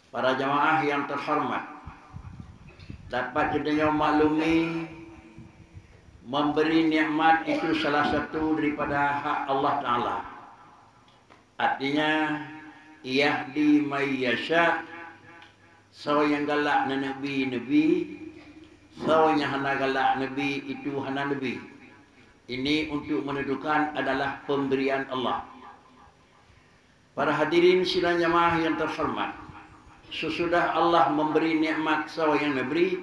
Para jamaah yang terhormat, dapat kita maklumi memberi nikmat itu salah satu daripada hak Allah Ta'ala. Artinya yahdi may yasha, saw yang galak na nabi, saw yang hana galak nabi itu hana nabi. Ini untuk menentukan adalah pemberian Allah. Para hadirin sidang jamaah yang terhormat, sesudah Allah memberi nikmat saw yang memberi,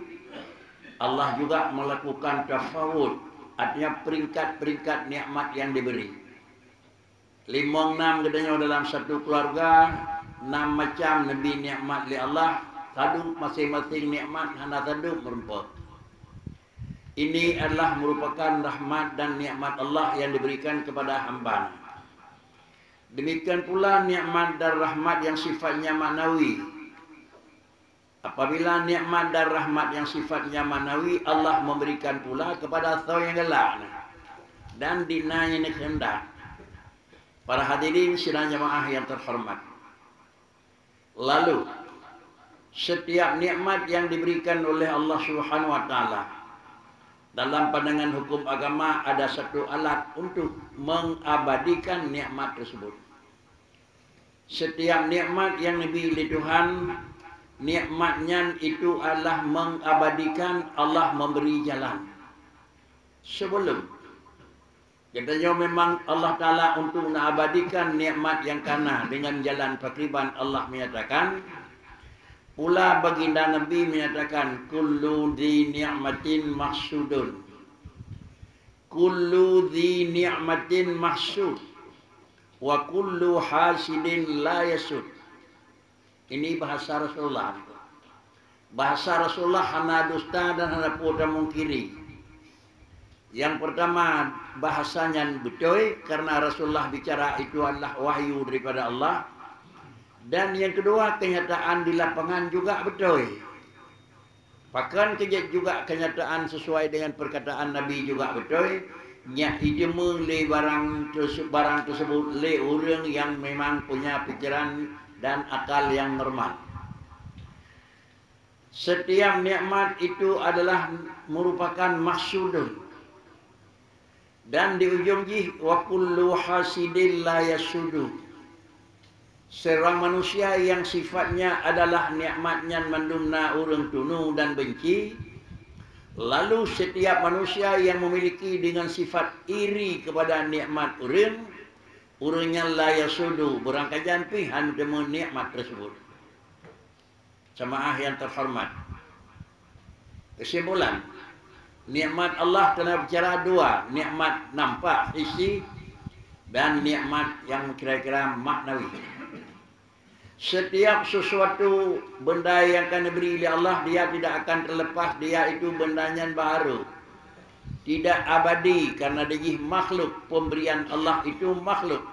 Allah juga melakukan tafawud, artinya peringkat-peringkat nikmat yang diberi. 5-6 katanya dalam satu keluarga, 6 macam Nabi nikmat li Allah, sadu masing-masing nikmat hana sadu merumput. Ini adalah merupakan rahmat dan nikmat Allah yang diberikan kepada hamba. Demikian pula nikmat dan rahmat yang sifatnya maknawi. Apabila nikmat dan rahmat yang sifatnya maknawi, Allah memberikan pula kepada saw yang galak dan dinanya kehendak. Para hadirin sidang jamaah yang terhormat, lalu setiap nikmat yang diberikan oleh Allah Subhanahu wa taala dalam pandangan hukum agama ada satu alat untuk mengabadikan nikmat tersebut. Setiap nikmat yang diberi Tuhan, nikmatnya itu adalah mengabadikan, Allah memberi jalan. Sebelum katanya memang Allah Ta'ala untuk mengabadikan nikmat yang kana dengan jalan takriban, Allah menyatakan pula baginda Nabi menyatakan kullu dhi ni'matin mahsudun, kullu dhi ni'matin mahsud wa kullu hasidin la yasud. Ini bahasa Rasulullah. Bahasa Rasulullah hana dusta dan hana putra mungkiri. Yang pertama bahasanya betul karena Rasulullah bicara itu adalah wahyu daripada Allah. Dan yang kedua kenyataan di lapangan juga betul. Bahkan juga kenyataan sesuai dengan perkataan Nabi juga betul. Nya ijmu le barang tersebut le orang yang memang punya pikiran dan akal yang normal. Setiap nikmat itu adalah merupakan maksudun. Dan di ujung jih wa kullu hasidin la yasudu. Seorang manusia yang sifatnya adalah nikmatnya mendumna orang tunu dan benci. Lalu setiap manusia yang memiliki dengan sifat iri kepada nikmat orang, orangnya la yasudu, berangkajan pihan demi nikmat tersebut. Jamaah yang terhormat, kesimpulan, nikmat Allah kena bicara dua, nikmat nampak isi dan nikmat yang kira-kira maknawi. Setiap sesuatu benda yang akan diberi oleh Allah, dia tidak akan terlepas, dia itu bendanya baru, tidak abadi karena dia makhluk. Pemberian Allah itu makhluk.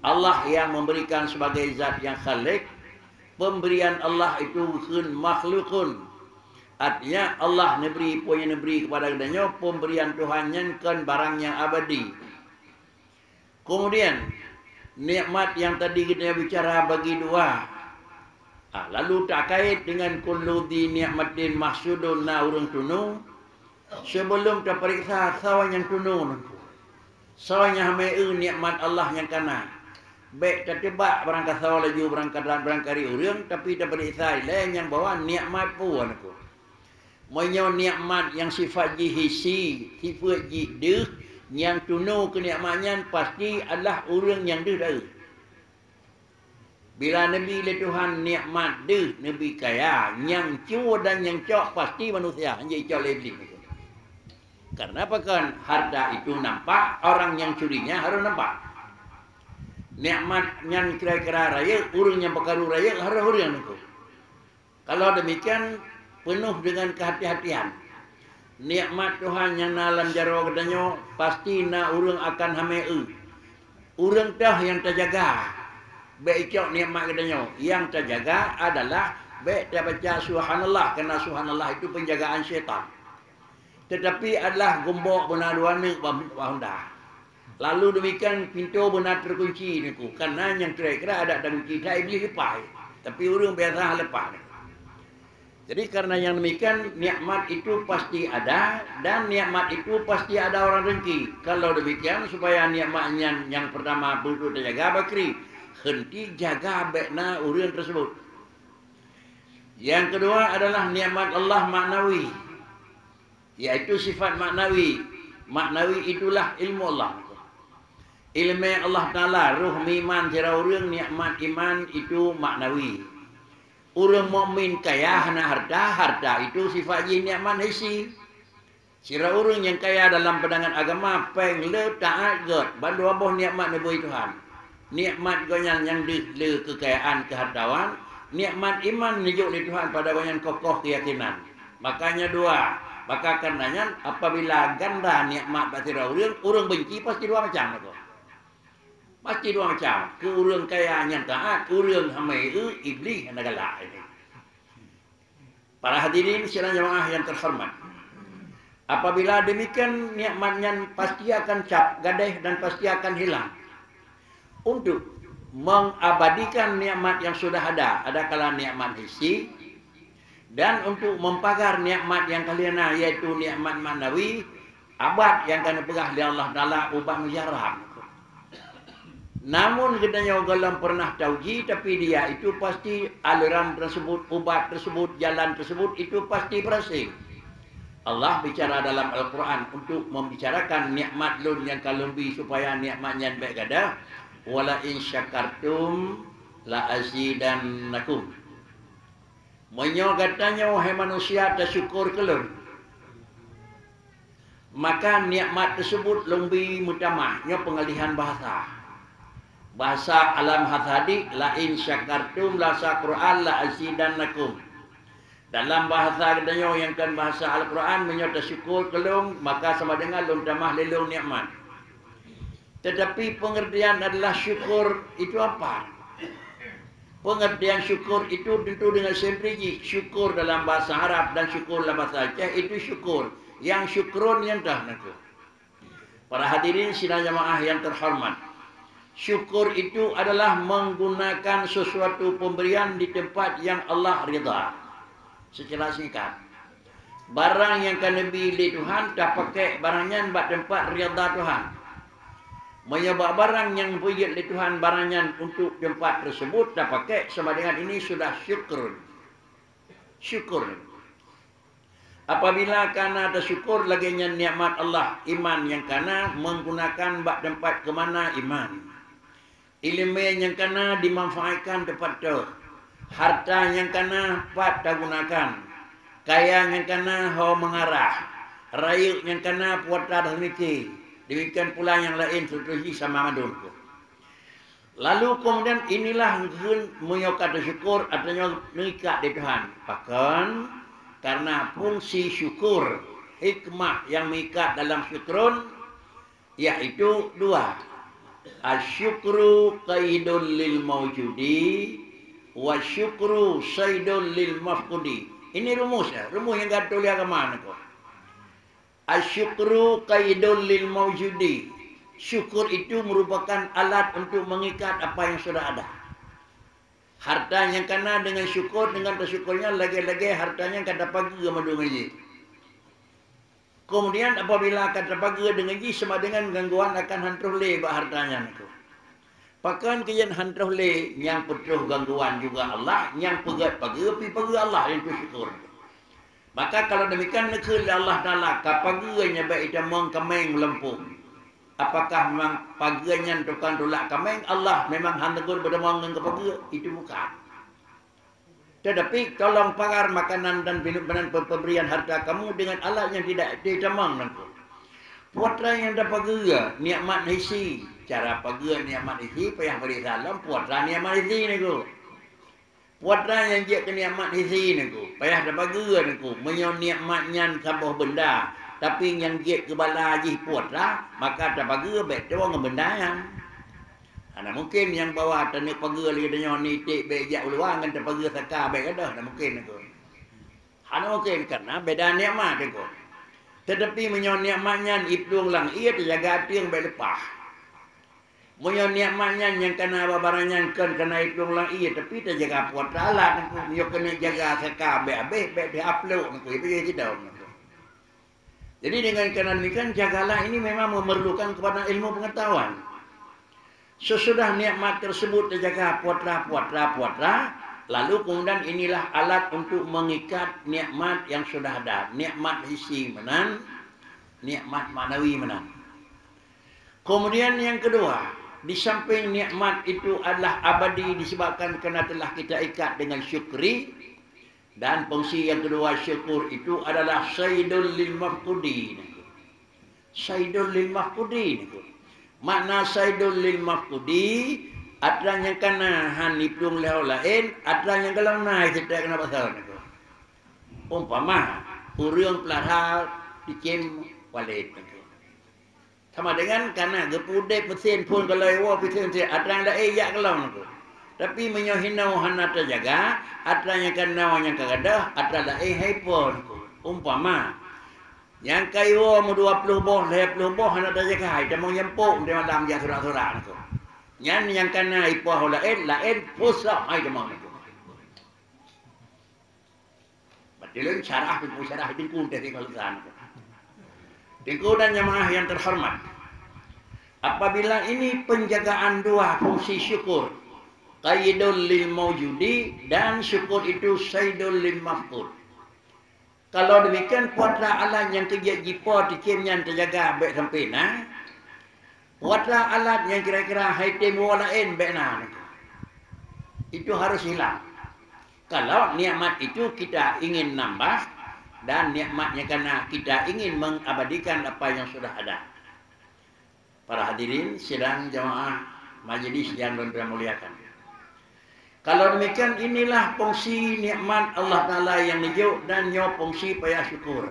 Allah yang memberikan sebagai zat yang khalik. Pemberian Allah itu kun makhlukun. Artinya Allah neberi punya neberi kepada dia, pemberian Tuhannya kan barang yang abadi. Kemudian nikmat yang tadi kita bicara bagi dua. Lalu tak kait dengan kullu di nikmatin mahsudun na urung tunu. Sebelum terperiksa sawan yang tunu. Sawan yang hameu nikmat Allah yang kana. Baik tertebak berangkat sawan laju berangkat urang, tapi terperiksa lain yang bawa nikmat pun aku. Moyo nikmat yang sifat jihisi, sifat jihdeh, yang tunu kenikmatnya pasti adalah orang yang dia. Bila Nabi le Tuhan nikmat dia, Nabi kaya, yang cua dan yang cok pasti manusia, hanya cok lebih. Karena apa kan harta itu nampak, orang yang curinya harus nampak. Nikmat yang kira-kira raya, orang yang berkaru raya harus orang itu. Kalau demikian penuh dengan kehati-hatian. Nikmat Tuhan yang dalam jaro katanya pasti na urang akan hameu. Urang tah yang terjaga. Baik cok nikmat katanya yang terjaga adalah baik dia baca subhanallah, karena subhanallah itu penjagaan syaitan. Tetapi adalah gembok benar duana bahunda. Lalu demikian pintu benar terkunci niku karena yang kira-kira ada kunci tak iblis lepai. Tapi urang biasa lepas. Jadi karena yang demikian, nikmat itu pasti ada, dan nikmat itu pasti ada orang dengki. Kalau demikian, supaya nikmatnya yang pertama perlu terjaga, bakri, henti jaga bekna urang tersebut. Yang kedua adalah nikmat Allah maknawi, yaitu sifat maknawi. Maknawi itulah ilmu Allah. Ilmu Allah Ta'ala, ruh iman sira urang, nikmat iman itu maknawi. Orang mukmin kaya hana harta itu sifat je nikmat hisi. Sira orang yang kaya dalam pandangan agama peng le taat god bandu aboh nikmat neboi Tuhan. Nikmat goyan yang le kekayaan kehartawan, nikmat iman nunjuk di Tuhan pada goyan kokoh keyakinan. Makanya dua. Maka karenanya apabila ganda nikmat bagi orang benci pasti dua macam tu. Pasti dua macam. Ke urang kaya yang taat, urang hamai iblis yang galak ini. Para hadirin sidang jemaah yang terhormat. Apabila demikian nikmatnya pasti akan cap gadai dan pasti akan hilang. Untuk mengabadikan nikmat yang sudah ada kala nikmat hisi, dan untuk mempagar nikmat yang kalian yaitu nikmat maknawi, abad yang kena pegah di Allah Ta'ala ubah menjarah. Namun katanya orang pernah tauji, tapi dia itu pasti aliran tersebut, ubat tersebut, jalan tersebut itu pasti berhasil. Allah bicara dalam Al-Quran untuk membicarakan nikmat lun yang kalumbi supaya nikmatnya baik gada. Wala in syakartum la azidannakum. Menyo katanya wahai manusia tersyukur kelun, maka nikmat tersebut lebih mutamah. Nya pengalihan bahasa. Bahasa alam hadhadi la in syakartum la syakur'an la azidannakum. Dalam bahasa katanya yang kan bahasa Al-Quran menyata syukur kelung maka sama dengan lum tamah lelung nikmat. Tetapi pengertian adalah syukur itu apa? Pengertian syukur itu tentu dengan sendiri. Syukur dalam bahasa Arab dan syukur dalam bahasa Aceh itu syukur. Yang syukurun yang dah nak. Para hadirin sidang jemaah yang terhormat. Syukur itu adalah menggunakan sesuatu pemberian di tempat yang Allah ridha. Secara singkat, barang yang kena beli Tuhan tak pakai barangnya buat tempat ridha Tuhan. Menyebab barang yang puji di Tuhan barangnya untuk tempat tersebut tak pakai, sama dengan ini sudah syukur. Syukur. Apabila karena ada syukur lagi nikmat Allah, iman yang kana menggunakan buat tempat ke mana iman. Ilmu yang kana dimanfaatkan tepat tu. Harta yang kana pat gunakan. Kaya yang kana ho mengarah. Rayu yang kana puat dah mikir. Demikian pula yang lain seterusnya sama madunku. Lalu kemudian inilah menyokat syukur artinya mengikat di Tuhan. Bahkan karena fungsi syukur, hikmah yang mengikat dalam syukurun yaitu dua. Asyukru qaidul lil mawjudi wa syukru saidul lil mafqudi. Ini rumus ya, rumus yang gatul agama ni. Asyukru qaidul lil mawjudi. Syukur itu merupakan alat untuk mengikat apa yang sudah ada. Harta yang kena dengan syukur, dengan tersyukurnya lagi-lagi hartanya kata pagi madu ngaji. Kemudian apabila kata pagi dengan ji sama dengan gangguan akan hantruh le bah hartanya itu. Pakan kian hantruh le yang petruh gangguan juga Allah, yang pegat pagi pi pagi Allah yang syukur. Maka kalau demikian nekul Allah Taala kapaganya baik ita mong kameng lempuh. Apakah memang paginya tukang tolak kameng Allah memang hantegur berdemang dengan pagi itu bukan. Tetapi tolong pagar makanan dan minuman pemberian harta kamu dengan alat yang tidak ditemang nanti. Puatra yang dapat gaya nikmat hisi, cara pagi nikmat hisi payah beri salam puatra nikmat hisi ni ko. Puatra yang dia nikmat hisi ni ko, payah dapat gaya ni ko. Menyo nikmatnya sebuah benda, tapi yang dia kebala haji puatra maka dapat gaya bet dia orang benda yang ana mungkin yang bawa tanik pagi lagi dia nitik bejak luang kan pagi saka baik dah mungkin aku. Ana mungkin karena beda nikmat aku. Tetapi menyon nikmatnya ibdung lang ia terjaga hati yang baik lepah. Moyo nikmatnya yang kena barangnya kena itu ulang iya tapi kita jaga puat alat yo kena jaga sekabe abe be upload itu jadi tahu. Jadi dengan kena demikian jagalah ini memang memerlukan kepada ilmu pengetahuan. Sesudah nikmat tersebut terjaga puatra, lalu kemudian inilah alat untuk mengikat nikmat yang sudah ada. Nikmat hissi menan, nikmat manawi menan. Kemudian yang kedua, di samping nikmat itu adalah abadi disebabkan kerana telah kita ikat dengan syukri. Dan fungsi yang kedua syukur itu adalah saidul lil mafqudin. Saidul lil mafqudin. Makna saidul lil mafqudi ada yang kena hanipung leo lain, ada yang kalau naik kita kena pasal itu. Umpama urang pelahal dikem walet itu. Sama dengan karena gepude pesen pun kalau ewa pesen ada yang dah yak kalau itu. Tapi menyohinau hana terjaga, ada yang kena yang kagada, ada dah pun. Umpama yang kayu mu 20 boh, 20 boh hana terjaga, hai mau nyempuk dia malam dia surat-surat itu. Yang kena ipoh lain pusat hai demang itu. Betul syarah itu syarah itu pun dari kalsan. Dengku dan jemaah yang terhormat. Apabila ini penjagaan dua fungsi syukur, qaidul lil mawjudi dan syukur itu saidul lil mafqud. Kalau demikian puatra alat yang kerja jipo tikimnya terjaga baik sampai nah. Puatra alat yang kira-kira haitim walain baik nah. Itu harus hilang. Kalau nikmat itu kita ingin nambah dan nikmatnya karena kita ingin mengabadikan apa yang sudah ada. Para hadirin sidang jamaah majelis yang muliakan. Kalau demikian inilah fungsi nikmat Allah Ta'ala yang nijuk dan nyo fungsi payah syukur.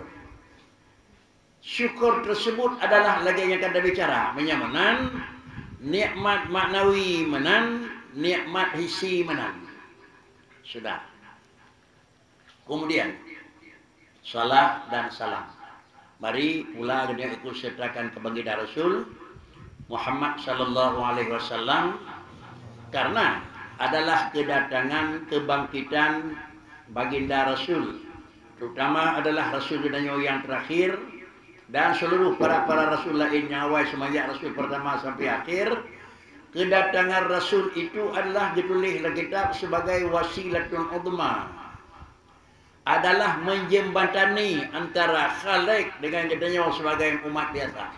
Syukur tersebut adalah lagi yang kita bicara. Menyamanan nikmat maknawi menan, nikmat hissi menan. Sudah. Kemudian salat dan salam. Mari pula kita ikut sertakan kebaginda Rasul Muhammad sallallahu alaihi wasallam karena adalah kedatangan kebangkitan baginda Rasul, terutama adalah Rasul dunia yang terakhir dan seluruh para Rasul lainnya awal semenjak Rasul pertama sampai akhir. Kedatangan Rasul itu adalah ditulis dalam kitab sebagai wasilatul uzma, adalah menjembatani antara khalik dengan kita sebagai umat biasa.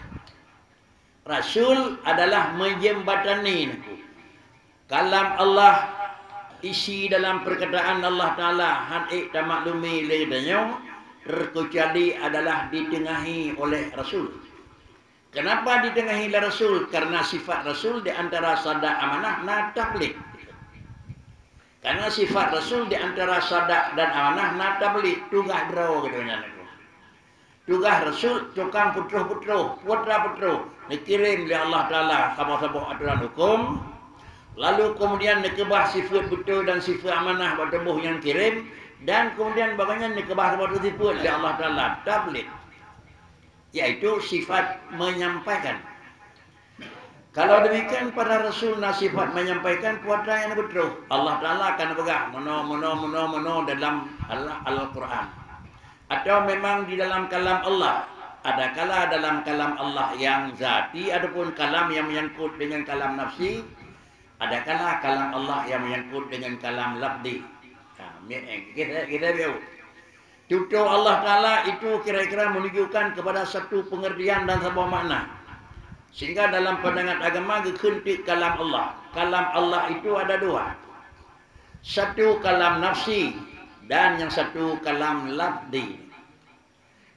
Rasul adalah menjembatani kalam Allah isi dalam perkataan Allah Ta'ala hadik dan maklumi ledanya terkecuali adalah ditengahi oleh Rasul. Kenapa ditengahi oleh Rasul? Karena sifat Rasul di antara sadak amanah na tabligh. Karena sifat Rasul di antara sadak dan amanah na tabligh tugah draw katanya. Tugah Rasul tukang putra-putra dikirim oleh Allah Ta'ala sama-sama aturan hukum. Lalu kemudian nekebah sifat betul dan sifat amanah bertebuh yang kirim. Dan kemudian bagaimana nekebah sifat oleh Allah Ta'ala tabligh. Yaitu sifat menyampaikan. Kalau demikian para Rasul sifat menyampaikan kuasa yang betul. Allah Ta'ala akan pegang mono dalam Al-Quran. Atau memang di dalam kalam Allah. Adakala dalam kalam Allah yang zati, adapun kalam yang menyangkut dengan kalam nafsi. Adakala kalam Allah yang menyangkut dengan kalam lafzi. Kita tahu. Tutur Allah Ta'ala itu kira-kira menunjukkan kepada satu pengertian dan sebuah makna. Sehingga dalam pandangan agama kekuntik kalam Allah. Kalam Allah itu ada dua. Satu kalam nafsi dan yang satu kalam lafzi.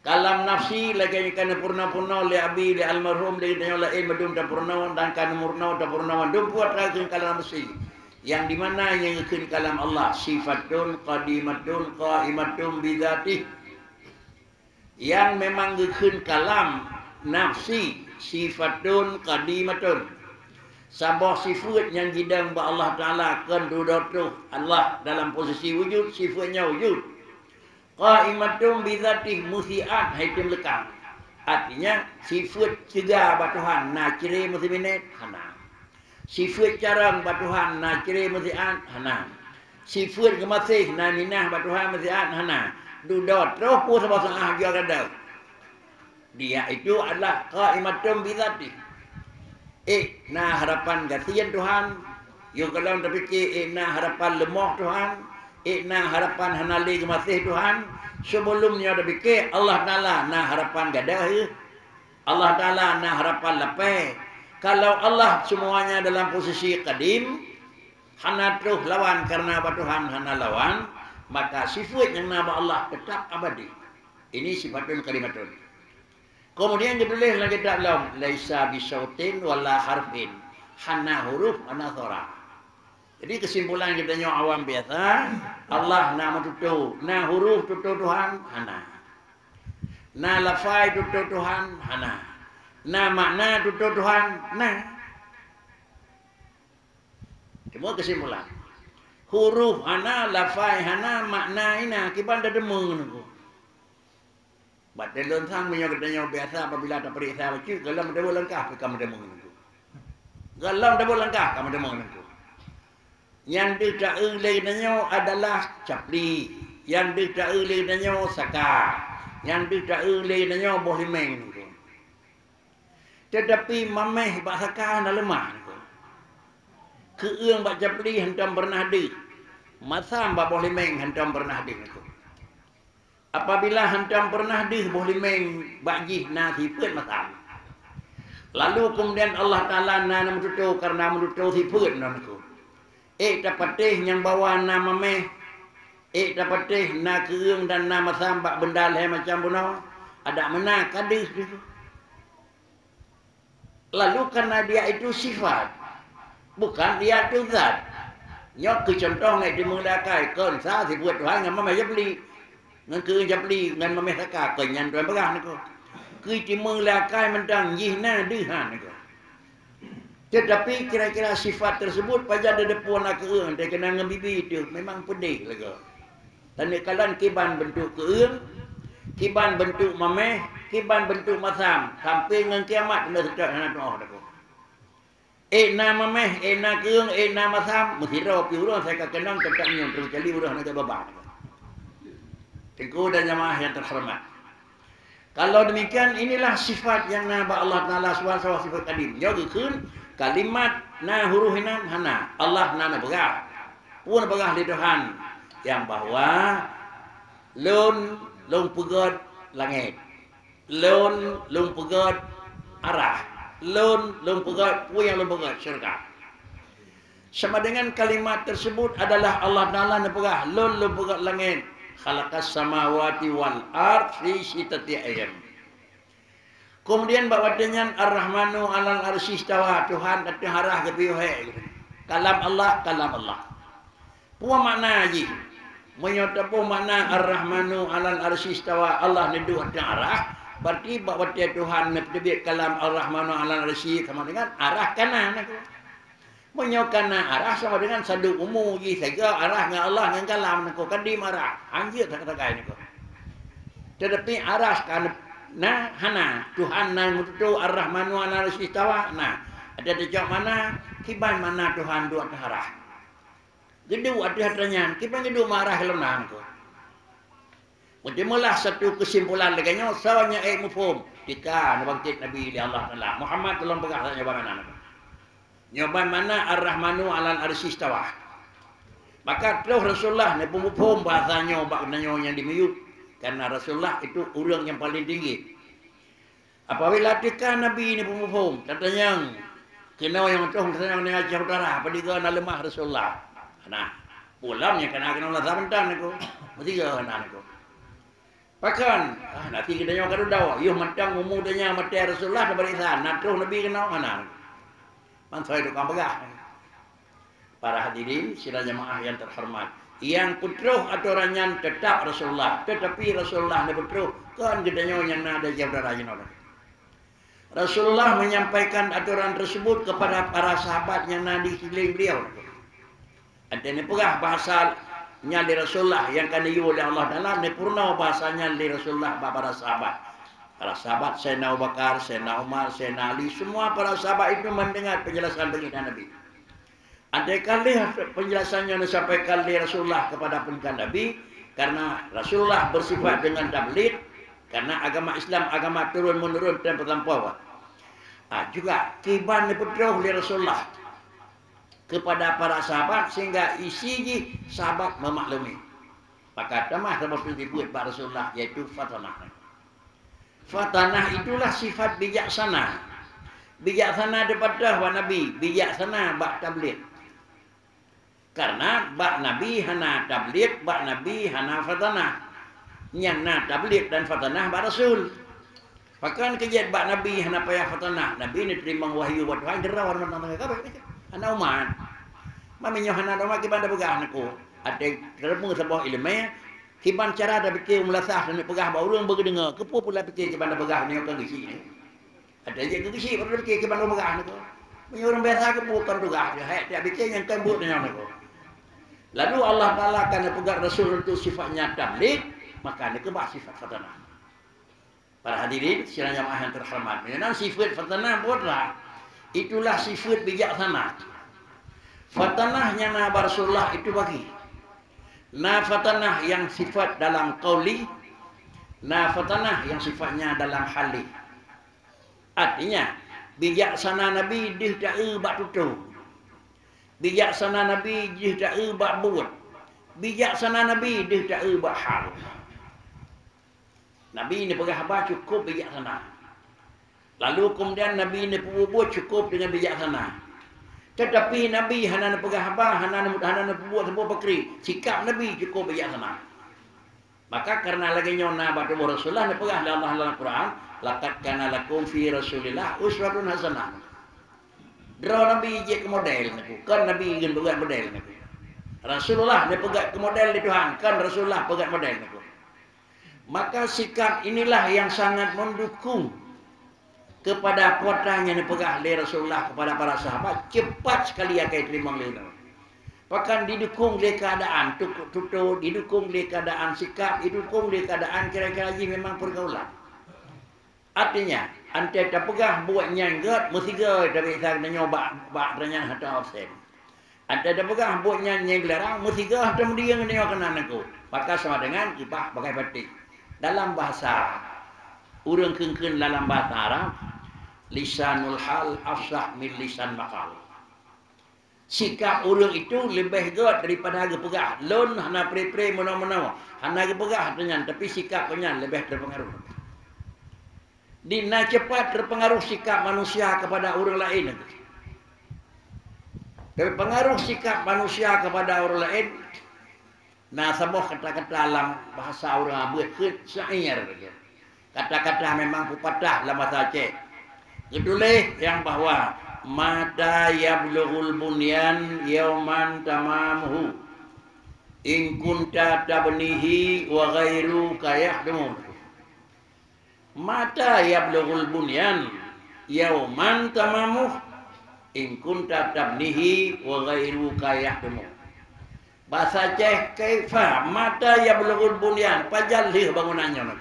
Kalam nafsi lagi kana purna-purna li abi li almarhum li lain madum da purna dan kana murna da purna madum buat lagi kalam nafsi. Yang dimana yang ikut kalam Allah sifatun qadimatun qaimatun bidzatih. Yang memang ikut kalam nafsi sifatun qadimatun. Sabah sifat yang hidang ba Allah Ta'ala kan dudatu Allah dalam posisi wujud, sifatnya wujud. Qaimatun bidzatih musiat haitim lekang. Artinya sifat cegah ba Tuhan na ciri muslimin hana. Sifat carang batuhan na kira mesian hana. Sifat kemasih na minah batuhan mesian hana. Dudot terus pun sama sengah dia kada. Dia itu adalah qaimatun bi dzati. Na harapan gasian Tuhan. Yo kalau terfikir na harapan lemah Tuhan. Na harapan hanali kemasih Tuhan. Sebelumnya ada fikir Allah Taala na harapan gadah. Allah Taala na harapan lapeh. Kalau Allah semuanya dalam posisi kadim, hana terus lawan karena Tuhan hana lawan, maka sifat yang nama Allah tetap abadi. Ini sifatun kalimatun. Kemudian ditulis lagi dalam laisa bisautin wala harfin, hana huruf hana suara. Jadi kesimpulan kita nyawa awam biasa, Allah nama tutu, na huruf tutu Tuhan hana. Na lafai tutu Tuhan hana. Na makna tutu Tuhan na. Semua kesimpulan. Huruf hana, lafai hana, makna ina kiban dah demung nunggu. Bat dalam sang punya katanya biasa apabila tak periksa baca galam dah lengkap kamu demung nunggu. Galam dah lengkap kamu demung nunggu. Yang tidak katanya adalah capli, yang tidak katanya saka, yang tidak katanya bohimeng nunggu. Tetapi mameh bahasa kan lemah. Keung baca beli hentam pernah di. Masam ba boleh meng hentam pernah di. Apabila hentam pernah di boleh meng bagi nasi pun masam. Lalu kemudian Allah Taala na menutup karena menutup si pun namaku. Dapat teh yang bawa nama meh. Dapat teh na keung dan nama sambak benda leh macam buno. Ada mana kadis itu. Lalu karena dia itu sifat, bukan dia itu zat. Nhóc cứ chọn trong này thì mừng đã cài cơn xa thì vượt hóa ngắm mà mày dấp ly. Ngân cứ dấp ly, ngân mà mày đã cả cởi nhằn rồi bác gà này cô. Cứ chỉ mừng là cài mình đang gì na đưa hàn này cô. Tetapi kira-kira sifat tersebut pada ada depan keung, dia kena ngebibi itu memang pedih lagi. Dan kalian kiban bentuk keung, kiban bentuk mameh, kiban bentuk masam, sampai ngan kiamat kena sejak anak doa dah. Na mameh, na keung, na masam, mesti rawat piurang saya kenang tetap nyong terjadi urang nak babak. Tengku dan jamaah yang terhormat. Kalau demikian inilah sifat yang naba Allah Taala SWT sifat kadim. Jadi kalimat na huruf hana Allah na begah. Pun begah di Tuhan yang bahwa lun pegat langit. Lun pegat arah. Lun pegat yang lun pegat syurga. Sama dengan kalimat tersebut adalah Allah Taala na begah lun pegat langit. Khalaqas samawati wal ard fi sittati ayyam. Kemudian bawa dengan Ar-Rahmanu 'alal arsy istawa, Tuhan atas harah ke piuhe. Kalam Allah. Puan makna ji. Menyotapu makna Ar-Rahmanu 'alal arsy istawa, Allah nedu atas arah. Berarti bawa Tuhan netebik kalam Ar-Rahmanu 'alal arsy sama dengan arah kanan aku. Menyokana arah sama dengan sadu umum ji saja arah dengan Allah dengan kalam aku kadim arah. Anjir tak kata ini kau. Tetapi arah kan nah hana Tuhan nan mutu Ar-Rahmanu 'alal arsy istawa. Nah, ada dijawab mana kiban mana Tuhan dua arah. Gedu ada hatanya, kiban gedu marah lenan ko. Mulalah satu kesimpulan leganya sawanya mufhum ketika bangkit Nabi Allah Taala Muhammad dalam pegah nyobanan. Nyoban mana Ar-Rahmanu 'alal arsy istawa. Maka terus Rasulullah ne pemufhum bahasanya yang dimiyuk. Karena Rasulullah itu orang yang paling tinggi. Apabila tika Nabi ini pemufhum, katanya kena yang tong sayang dengan Aceh Utara, padiga na lemah Rasulullah. Nah, pulamnya kena Allah sabentan aku. Mesti ke anak aku. Bahkan nanti kita nyawa kadu dawa, yuh matang umudanya mati Rasulullah daripada sana, terus Nabi kena anak. Mansai itu kampagah. Para hadirin, sila jemaah yang terhormat. Yang putruh aturannya tetap Rasulullah, tetapi Rasulullah ni putruh kan gedanya yang ada jabda orang. Rasulullah menyampaikan aturan tersebut kepada para sahabat yang ada di sekeliling beliau. Ada ni pegah bahasanya di Rasulullah yang kan diu oleh Allah Taala ni purna bahasanya di Rasulullah para sahabat. Para sahabat Sayyidina Abu Bakar, Sayyidina Umar, Sayyidina Ali, semua para sahabat itu mendengar penjelasan baginda Nabi. Andai kali penjelasannya disampaikan oleh Rasulullah kepada pendidikan Nabi, karena Rasulullah bersifat dengan tabligh, karena agama Islam agama turun menurun dan terlampau. Juga kiban dipetroh oleh Rasulullah kepada para sahabat sehingga isi sahabat memaklumi. Maka tamah seperti disebut Pak Rasulullah yaitu fatanah. Fatanah itulah sifat bijaksana. Bijaksana daripada wa Nabi, bijaksana bak tabligh. Karena bak Nabi hana tabligh, bak Nabi hana fatanah. Nyana tabligh dan fatanah bak Rasul. Bahkan kejadian bak Nabi hana payah fatanah. Nabi ni terima wahyu buat Tuhan derawan mentang kabeh. Hana umat. Maminya hana umat kiban dah pegah aku. Ada teremu sebuah ilmu kiban cara dah fikir melasah dan pegah ba urang bagi dengar. Kepo pula fikir kiban dah pegah ni kan gisi ni. Ada je gisi baru fikir kiban dah pegah aku. Punya orang biasa ke bukan pegah dia. Hai dia fikir yang kembut dengan aku. Lalu Allah Taala akan pegang Rasul itu sifatnya tabligh, maka dia kebah sifat fatanah. Para hadirin sekalian jamaah yang terhormat. Memang sifat fatanah buatlah. Itulah sifat bijaksana. Fatanahnya Nabi Rasulullah itu bagi. Fatanah yang sifat dalam qauli, fatanah yang sifatnya dalam hali. Artinya bijaksana Nabi dia tak bak tutup. Bijaksana Nabi dia tak bak buat. Bijaksana Nabi dia tak bak hal. Nabi ni pegah apa cukup bijaksana. Lalu kemudian Nabi ni buat cukup dengan bijaksana. Tetapi Nabi hana pegah apa, hana buat sebuah perkara. Sikap Nabi cukup bijaksana. Maka karena lagi nyona batu Rasulullah ni pegah Allah dalam Quran, laqad kana lakum fi Rasulillah uswatun hasanah. Draw Nabi je ke model ni. Kan Nabi ingin pegang model ni. Rasulullah dia pegang ke model di Tuhan, kan Rasulullah pegang model ni. Maka sikap inilah yang sangat mendukung kepada potanya yang dipegang oleh Rasulullah kepada para sahabat, cepat sekali akan terima oleh Allah. Bahkan didukung oleh keadaan tutur, didukung oleh keadaan sikap, didukung oleh keadaan kira-kira lagi memang pergaulan. Artinya, ante tak pegah buat nyanggut, mesti ke tapi saya nak nyoba bak ternyang hata absen. Ante tak pegah buat nyang gelarang, mesti ke hata dia ngenyo kenan aku. Maka sama dengan ibah pakai batik. Dalam bahasa urang keungkeun dalam bahasa Arab, lisanul hal afsah min lisan maqal. Sikap urang itu lebih good daripada harga pegah. Lon hana pre-pre mena-mena. Hana harga pegah dengan tapi sikapnya lebih terpengaruh. Dina cepat terpengaruh sikap manusia kepada orang lain. Terpengaruh sikap manusia kepada orang lain. Sebuah kata-kata dalam bahasa orang Arab ke syair. Kata-kata memang pepatah dalam bahasa Aceh. Kedulih yang bahwa mata yablughul bunyan yauman tamamuhu in kunta tabnihi wa ghairuka yahdumu. Mata yablughul bunyan yauman tamamuh in kunta tabnihi wa ghairuka yahdumu. Bahasa Aceh kaifa mata yablughul bunyan pajalih bangunannya nak.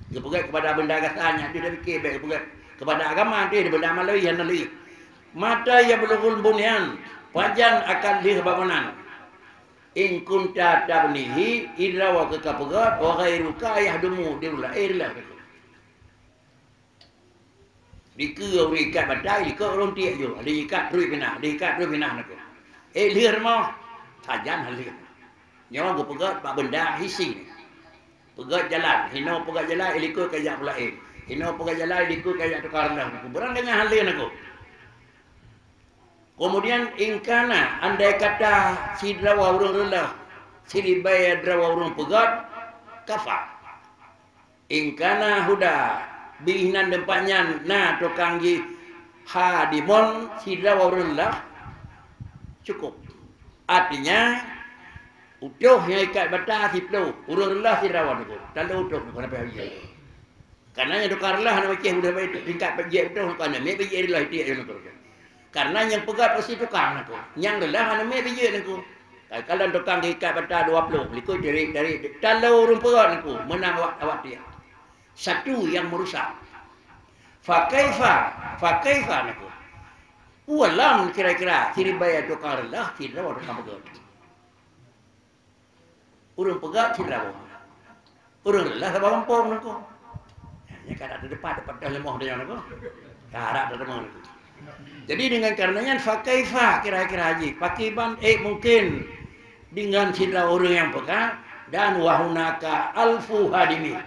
Dia pegang kepada benda katanya dia fikir baik pegang kepada agama dia benda malai yang nali. Mata yablughul bunyan pajan akan lih bangunan. In kunta tabnihi idra wa kekapegat wa ghairuka yahdumu diulah irlah. Dikau ikat badai, dikau orang tiak je. Diikat terus pinah nak. Liar mah, sajan halir. Nyawa gue pegat pak benda hisi. Pegat jalan, hino pegat jalan, ikut kajak pula hino pegat jalan, ikut kajak tukar dah. Berang dengan halir nak. Kemudian ingkana andai kata si drawa urang rendah, si libai drawa urang pegat, kafa. Ingkana huda bihinan dempatnya na tukang ji hadimon sidra warullah cukup. Artinya utuh yang ikat batas itu urullah sidra warullah kalau utuh kenapa dia karena yang tukarlah nak macam sudah baik tingkat pejek utuh kan me pejek lah dia yang tu karena yang pegat pasti tukang aku yang lelah ana me pejek aku kalau tukang ikat batas 20 likut dari kalau urung pegat aku menang awak dia. Satu yang merusak. Fakaifa naku. Walam kira-kira tiribaya tu karlah tidak ada kamu gol. Urung pegat tidak. Urung lah sabang pom naku. Hanya kada ada depan dalam moh dia naku. Kada ada moh naku. Jadi dengan karenanya fakaifa kira-kira haji. Pakiban mungkin dengan citra orang yang pegat dan wahunaka alfu hadimi.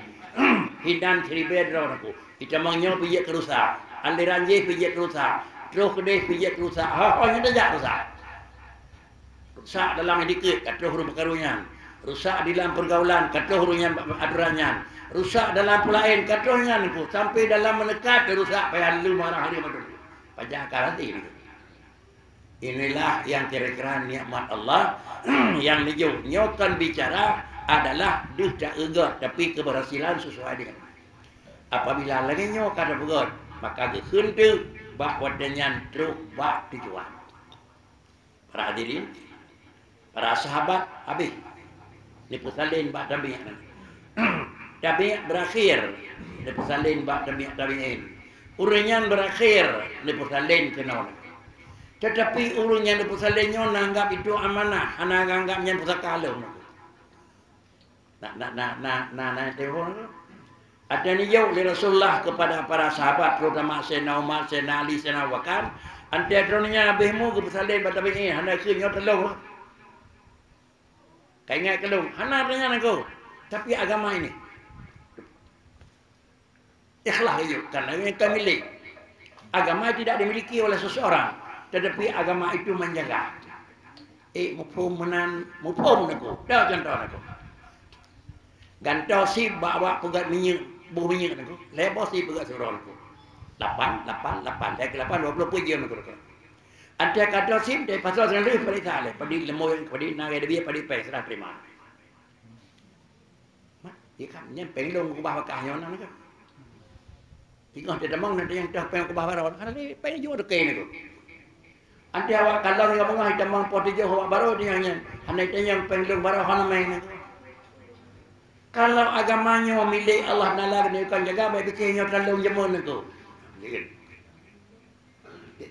Hidan tiribaya naku. Kita mengnyo pijak kerusak. Aliran je pijak kerusak. Terus kedai pijak kerusak. Hanya dah rusak. Rusak dalam edikit kata huruf perkarunyan. Rusak dalam pergaulan kata hurufnya aturannya. Rusak dalam pulain kata niku. Sampai dalam menekat rusak payah lu marah hari betul. Pajak karanti niku. Inilah yang kira-kira nikmat Allah yang nyokan bicara adalah tidak egat tapi keberhasilan sesuai dengan. Apabila lagi nyok kada begot, maka gehentu bahwa dengan truk bak tujuan. Para hadirin, para sahabat, habis. Dipusalin bak tabi'at nanti. Tabi'at berakhir, dipusalin bak tabi'in. Urunyan berakhir, dipusalin ke naon. Tetapi urunyan dipusalinnya nanggap itu amanah, anak anggapnya pusaka lo. Nah, telepon. Ada ni jauh dari Rasulullah kepada para sahabat terutama Sayyidina Umar, Sayyidina Ali, Sayyidina Abu Bakar. Ante adronya abihmu ke pesalin batabi ini hana kenyot telung. Kaingat kelung, hana adanya aku. Tapi agama ini ikhlas itu karena ini milik. Agama tidak dimiliki oleh seseorang, tetapi agama itu menjaga. Mufhum aku. Dah contoh aku. Gantau si bawa pegat minyak. Buh minyak aku, lebar si pegat surau aku. 8, saya ke 8, 20 pujian aku. Ada kata sim, dia pasal dengan lebih pada salah. Pada lemoy, pada nagai dia, pada pay, serah terima. Dia kan, ni penglong ke bawah kahnya orang ni kan. Tengok dia demang nanti yang dah pengen ke bawah orang, karena dia pengen juga dekai ni tu. Nanti awak kalau dia ngomong, dia demang poti jauh awak baru dia hanya. Hanya dia yang penglong baru hana main ni. Kalau agamanya milik Allah Taala dia akan jaga baik kecilnya terlalu jemun itu.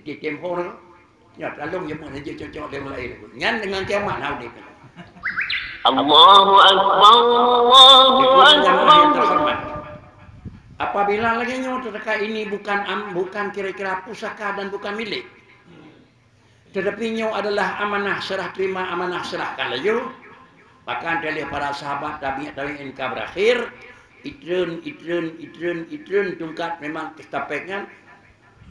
Di tempoh tu, ya terlalu jemun aja cocok dia mulai itu. Ngan dengan kiamat nak dia. Allahu Akbar, Allahu Akbar. Apabila lagi nyawa terdekat ini bukan kira-kira pusaka dan bukan milik. Tetapi nyawa adalah amanah serah terima, amanah serahkan layu. Maka dari para sahabat tabi'in ka berakhir itren tungkat memang kestapekan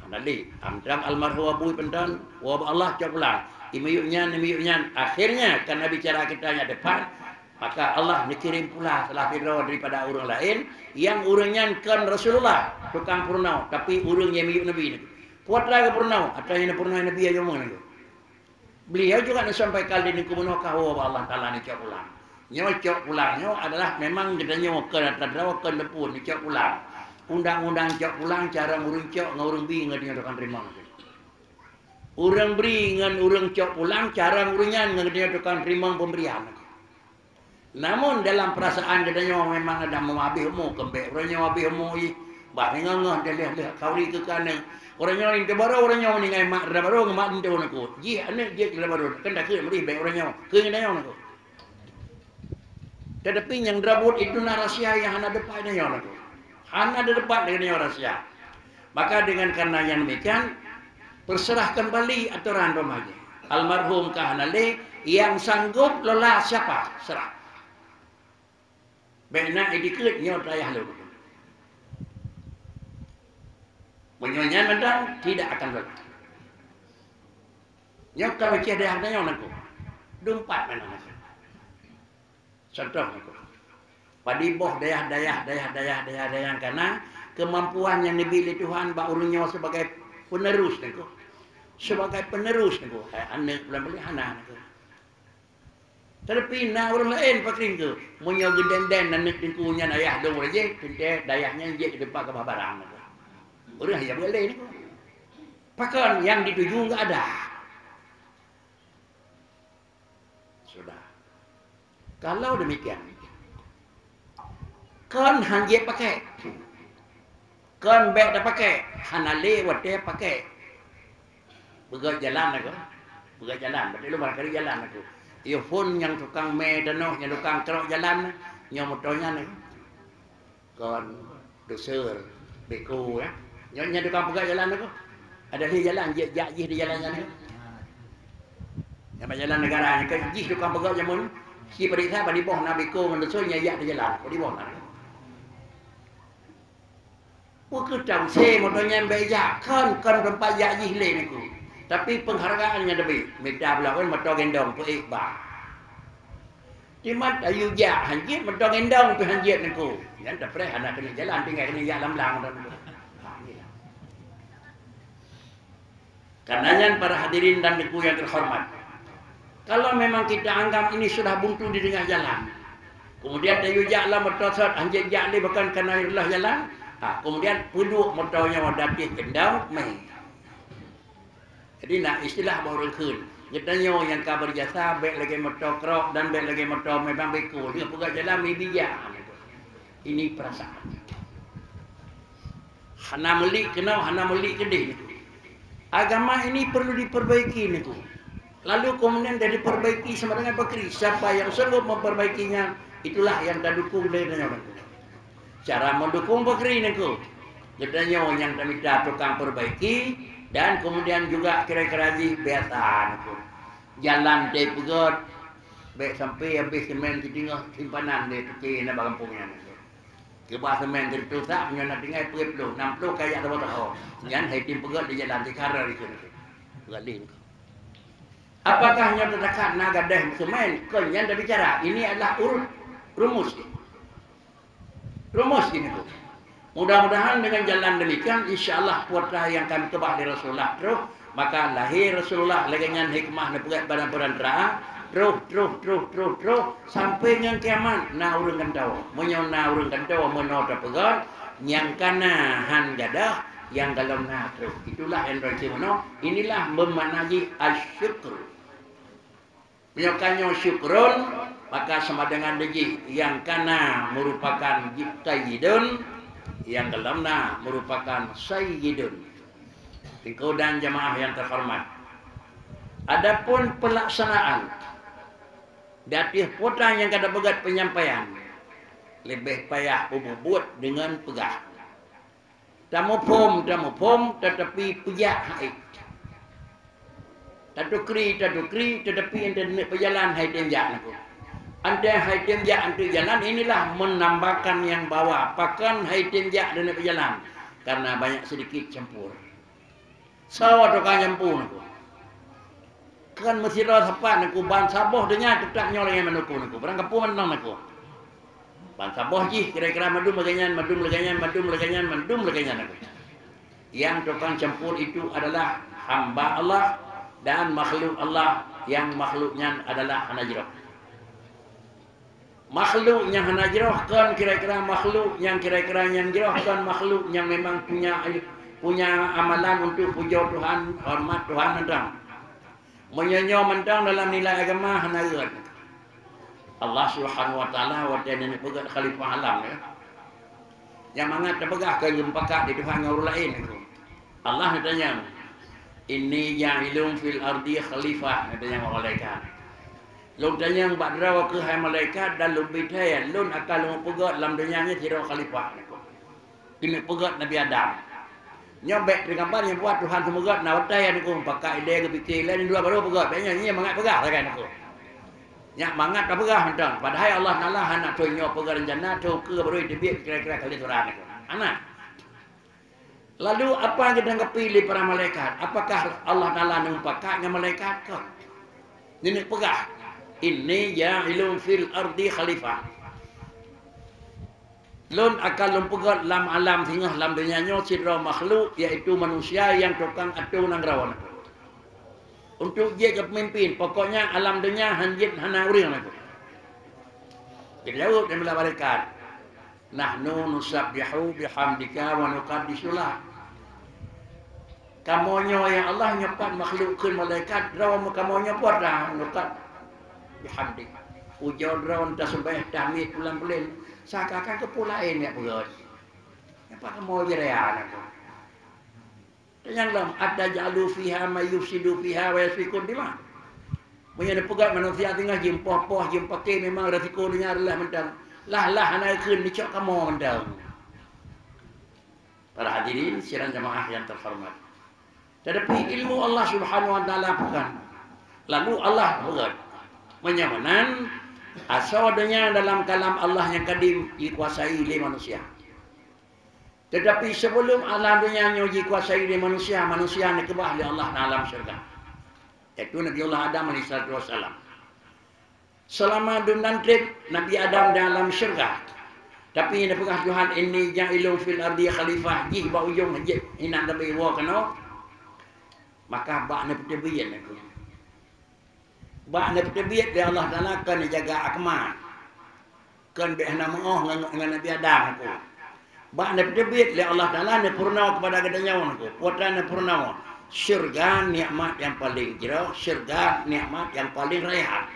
nanti amdang almarhum Abu Pendan wa Allah cak pulang imiyunya akhirnya karena bicara kitanya depan maka Allah dikirim pula setelah firdaus daripada orang lain yang urangnya kan Rasulullah tukang purnau tapi urang yang miyuk Nabi ni putra ke purnau atau yang purnau Nabi aja ngomong ni. Beliau juga sampai kali ini kubunuh kau Allah Taala ni cak pulang. Nyocok pulangnya adalah memang kita nyokor terdawa ke depun cok pulang. Undang-undang cok pulang cara ngurung cok ngurung bi nggak dinyatakan terima. Urang beri ngan urang cok pulang cara ngurungnya nggak dinyatakan terima pemberian. Namun dalam perasaan kita memang ada mengabih mu kembek orangnya mengabih mu bah ngangah dia lihat kauri ke kanan. Orangnya ini baru orangnya meninggal mak baru mak itu nak. Ji ane dia baru kan dah ke meri baik orangnya ke nganya nak. Tetapi yang rabut itu rahasia yang hana depan dengan orang. Hana ada depan dengan rahasia. Maka dengan karena yang demikian berserah kembali aturan remaja. Almarhum kahanale yang sanggup lelah siapa serah. Benar edikut nyot ayah lu. Menyonya mendang tidak akan lelah. Nyok kalau ada harganya aku. Dumpat mana. Contoh itu. Padi boh dayah karena kemampuan yang dimiliki Tuhan bak urungnya sebagai penerus niku. Sebagai penerus niku. Anak beli anak niku. Tapi na orang lain pakring tu. Munyo geden-den anak dikunya ayah dong aja, tinte dayahnya je depan ke barang niku. Urang ya boleh niku. Pakan yang dituju enggak ada. Sudah. Kalau demikian, Kan hanjit pakai. Kan bek dah pakai. Hanale wate pakai. Begat jalan aku. Begat jalan. Betul lu barangkali jalan aku. Earphone yang tukang medano, yang tukang kerok jalan, yang motornya ni. Kan doser beko ya. Yang tukang pegat jalan aku. Ada di jalan jak di jalan sana. Yang jalan negara ni kan jih tukang pegat jamun. Si periksa pada boh nak beko mendoser nyak di jalan. Di boh nak. Aku tahu saya motornya beja kan tempat jak jih le ni ku. Tapi penghargaannya lebih. Minta belakang motor gendong pe ba. Cuma ayu jak hanjit motor gendong pe hanjit ni ku. Yang tak pernah anak kena jalan tinggal kena jak lam-lam dah. Karenanya para hadirin dan biku yang terhormat. Kalau memang kita anggap ini sudah buntu di tengah jalan. Kemudian ayu jak lah motor sat hanjit jak ni bukan kerana Allah jalan. Kemudian puduk motornya wadatih gendong mai. Jadi nak istilah baru kun. Nyatanya yang kau berjasa baik lagi motor kerok dan baik lagi motor memang beku. Dia pegang jalan bijak. Ini perasaan. Hana melik kenal, hana melik kedih. Agama ini perlu diperbaiki ni tu. Lalu kemudian dari perbaiki sama dengan bekri. Siapa yang sanggup memperbaikinya, itulah yang dah dukung dia dengan cara mendukung bekri ni tu. Nyatanya yang kami dah tukang perbaiki. Dan kemudian juga kira-kira biasa tu. Jalan dia pegat. Baik sampai habis semen di tengah simpanan dia kecil nak kampungnya. Kebah semen dia tu tak punya nak tinggal 40, 60 kayak tak tahu. Jangan hai tim pegat di jalan di kara di sini. Galin. Apakah yang terdekat nak gadah semen? Kau yang dah bicara. Ini adalah rumus. Rumus ini tu. Mudah-mudahan dengan jalan demikian insya-Allah puasa yang kami kebah di Rasulullah terus maka lahir Rasulullah dengan hikmah dan pegat badan terang terus sampai yang kiamat na urang kantau menyona urang kantau menota pegat yang kana han gadah yang dalam na terus itulah yang rasiono inilah memaknai asyukur menyokannya syukrun maka sama dengan deji yang kana merupakan tayyidun yang dalamnya merupakan sayyidun. Engkau dan jamaah yang terhormat. Adapun pelaksanaan datih potang yang kada begat penyampaian lebih payah buat dengan pegah. Tamu pom tetapi pejak haid. Tadukri tetapi internet berjalan haid tenjak aku. Anda hai tenjak untuk jalan inilah menambahkan yang bawah. Pakan hai tenjak dan berjalan. Karena banyak sedikit campur. Sawah tukang campur aku. Kan mesti dah sepat aku. Ban saboh dengan tetap nyolong yang menukun aku. Barang kapur menang aku. Ban saboh je kira-kira madum leganyan aku. Yang tukang campur itu adalah hamba Allah dan makhluk Allah yang makhluknya adalah hanajrah. Makhluk yang hanajrah kan kira-kira makhluk yang kira-kira yang jirah kan makhluk yang memang punya amalan untuk puja Tuhan, hormat Tuhan mentang. Menyonyo mentang dalam nilai agama hanajrah. Allah Subhanahu wa taala wa ta'ala pegat khalifah alam ya. Yang mangat terpegah ke jempaka di Tuhan yang lain itu. Allah tanya, "Inni ja'ilun fil ardi khalifah," katanya malaikat. Lun tanya yang badrawa ke hai malaikat dan lun bidaya lun akan lun pegat dalam dunianya tidak khalifah. Kini pegat Nabi Adam. Nyobek dengan gambar yang buat Tuhan semoga nawatai aku pakai ide ke fikir lain dua baru pegat. Banyak ni mangat pegah kan aku. Nyak mangat tak pegah mentang. Padahal Allah Taala nak tunjuk pegat rencana tu ke baru dibit kira-kira kali Quran aku. Anak. Lalu apa yang kita pilih para malaikat? Apakah Allah Taala numpakan dengan malaikat ke? Ini pegah. Inni ja'ilun fil ardi khalifah. Lun akan lumpugat lam alam tengah lam dunianya sidra makhluk iaitu manusia yang tukang atu nang rawan. Untuk dia ke pemimpin, pokoknya alam dunia hanjit hana uring aku. Dijawab dan malaikat. Nahnu nusabbihu bihamdika wa nuqaddisulah. Kamonyo yang Allah nyepat makhluk ke malaikat rawan kamonyo buat dah nuqad bihamdik. Ujo drone tersebeh damit pulang pelin. Sakakan kepulain ya perut. Apa kamu jerian aku? Yang lam ada jalu fiha mayufsidu fiha wa yasfikun dimah. Punya pegat manusia tinggal jimpoh-poh jimpake memang resiko nya adalah mentang. Lah anak keun dicok kamu mentang. Para hadirin sidang jemaah yang terhormat. Tetapi ilmu Allah Subhanahu wa taala bukan. Lalu Allah bukan menyamanan asalnya dalam kalam Allah yang kadim dikuasai oleh manusia. Tetapi sebelum alam dunia yang dikuasai oleh manusia, manusia nak kebah oleh Allah dalam syurga. Itu Nabi Allah Adam AS. Selama dunia trip Nabi Adam dalam syurga. Tapi ini pegah Tuhan ini ja'ilun fil ardi khalifah jih ba ujung je ina tabi wa kano. Maka ba ne pertebiyat aku. Ba ne pertebiyat dia Allah Taala kan jaga akmal. Kan be hana mengoh dengan Nabi Adam aku. Ba ne pertebiyat dia Allah Taala ne purna kepada gadanya aku. Putra ne purna. Syurga nikmat yang paling jauh, syurga nikmat yang paling rehat.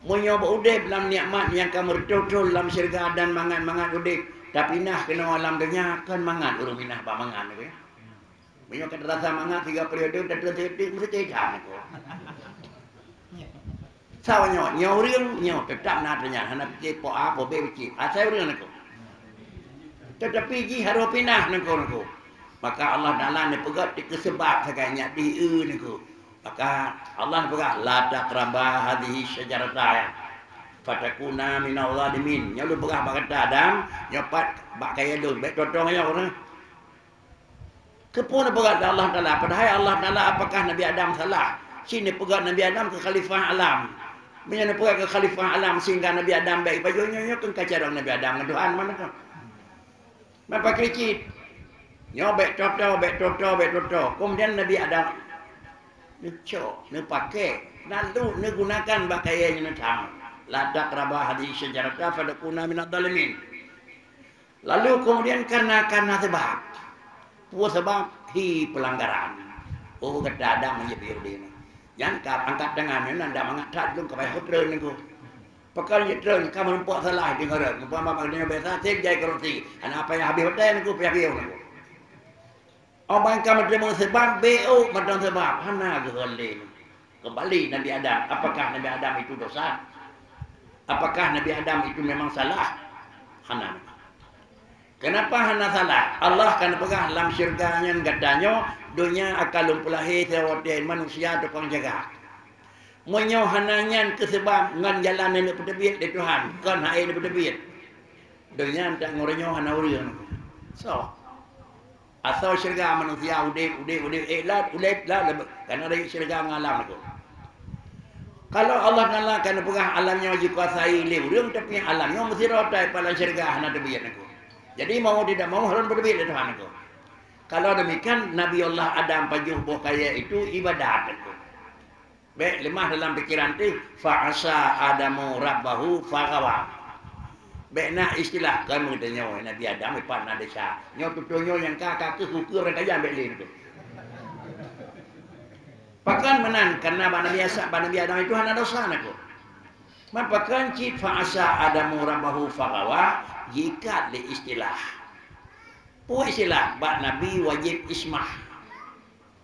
Menyoba udip dalam nikmat yang kamu betul-betul dalam syurga dan mangan udip. Tapi nah kena alam dunia kan mangan urung minah ba mangan aku ya. Menyo kata rasa mangan 3 periode dan terus mesti cekam aku. Sao nyo riêng nyo tetap nak tanya hana pikir po A po B pikir. Asal riêng aku. Tetapi ji harus pindah aku. Maka Allah Taala ni pegat di kesebab saganya di niku. Maka Allah pegat la taqraba hadhihi syajarata. Fatakuna minal zalimin. Nya lu pegat bak kata Adam, nyopat bak kaya lu, bek totong ayo orang. Kepun pegat Allah Taala, padahal Allah Taala apakah Nabi Adam salah? Sini pegat Nabi Adam ke khalifah alam. Menyana pegat ke khalifah alam sehingga Nabi Adam baik bajunya kan kacarang Nabi Adam dengan Tuhan mana kan. Mapa kricit. Nyobek toto. Kemudian Nabi Adam ni pakai, lalu ni gunakan pakaian yang sama. La taqraba hadhihi syajarata fatakuna minadh dhalimin. Lalu kemudian karena sebab. Sebab pelanggaran. Oh kata Adam menyebir dia. Jangan angkat tangannya nanda mengangkat belum kepada hutren niku. Pakal hutren kamu nampak salah di ngaran. Umpama maknanya biasa tek jai korupsi. Ana apa yang habis hotel niku pihak niku. Orang kamu terima sebab BO macam sebab hana geholin. Kembali Nabi Adam, apakah Nabi Adam itu dosa? Apakah Nabi Adam itu memang salah? Hana. Kenapa hana salah? Allah kan pegah dalam syurga yang katanya dunia akan lumpulahi sewatain manusia tukang jaga. Menyo hananya kesebab ngan jalan ini petebit di Tuhan, kan hai ini petebit. Dunia tak ngorenyo hana urian. So asal syurga manusia udip lah karena dari syurga ngalam itu. Kalau Allah Taala kan pegah alamnya dikuasai oleh urang tapi alamnya mesti rotai pada syurga hana tebiyat itu. Jadi mau tidak mau harus berbeda Tuhan itu. Kalau demikian Nabi Allah Adam pajuh buah kaya itu ibadat itu. Baik lemah dalam pikiran tu fa'asa Adamu rabbahu fagawa. Baik nak istilah kan mengatanya Nabi Adam ipan ada sah. Nyo tutunyo yang kakak ke hukur kaya ambil lin tu. Pakan menan karena Nabi Adam itu hana dosa nak. Mapakan cit fa'asa Adamu rabbahu fagawa jika le istilah. Pu istilah bak Nabi wajib ismah.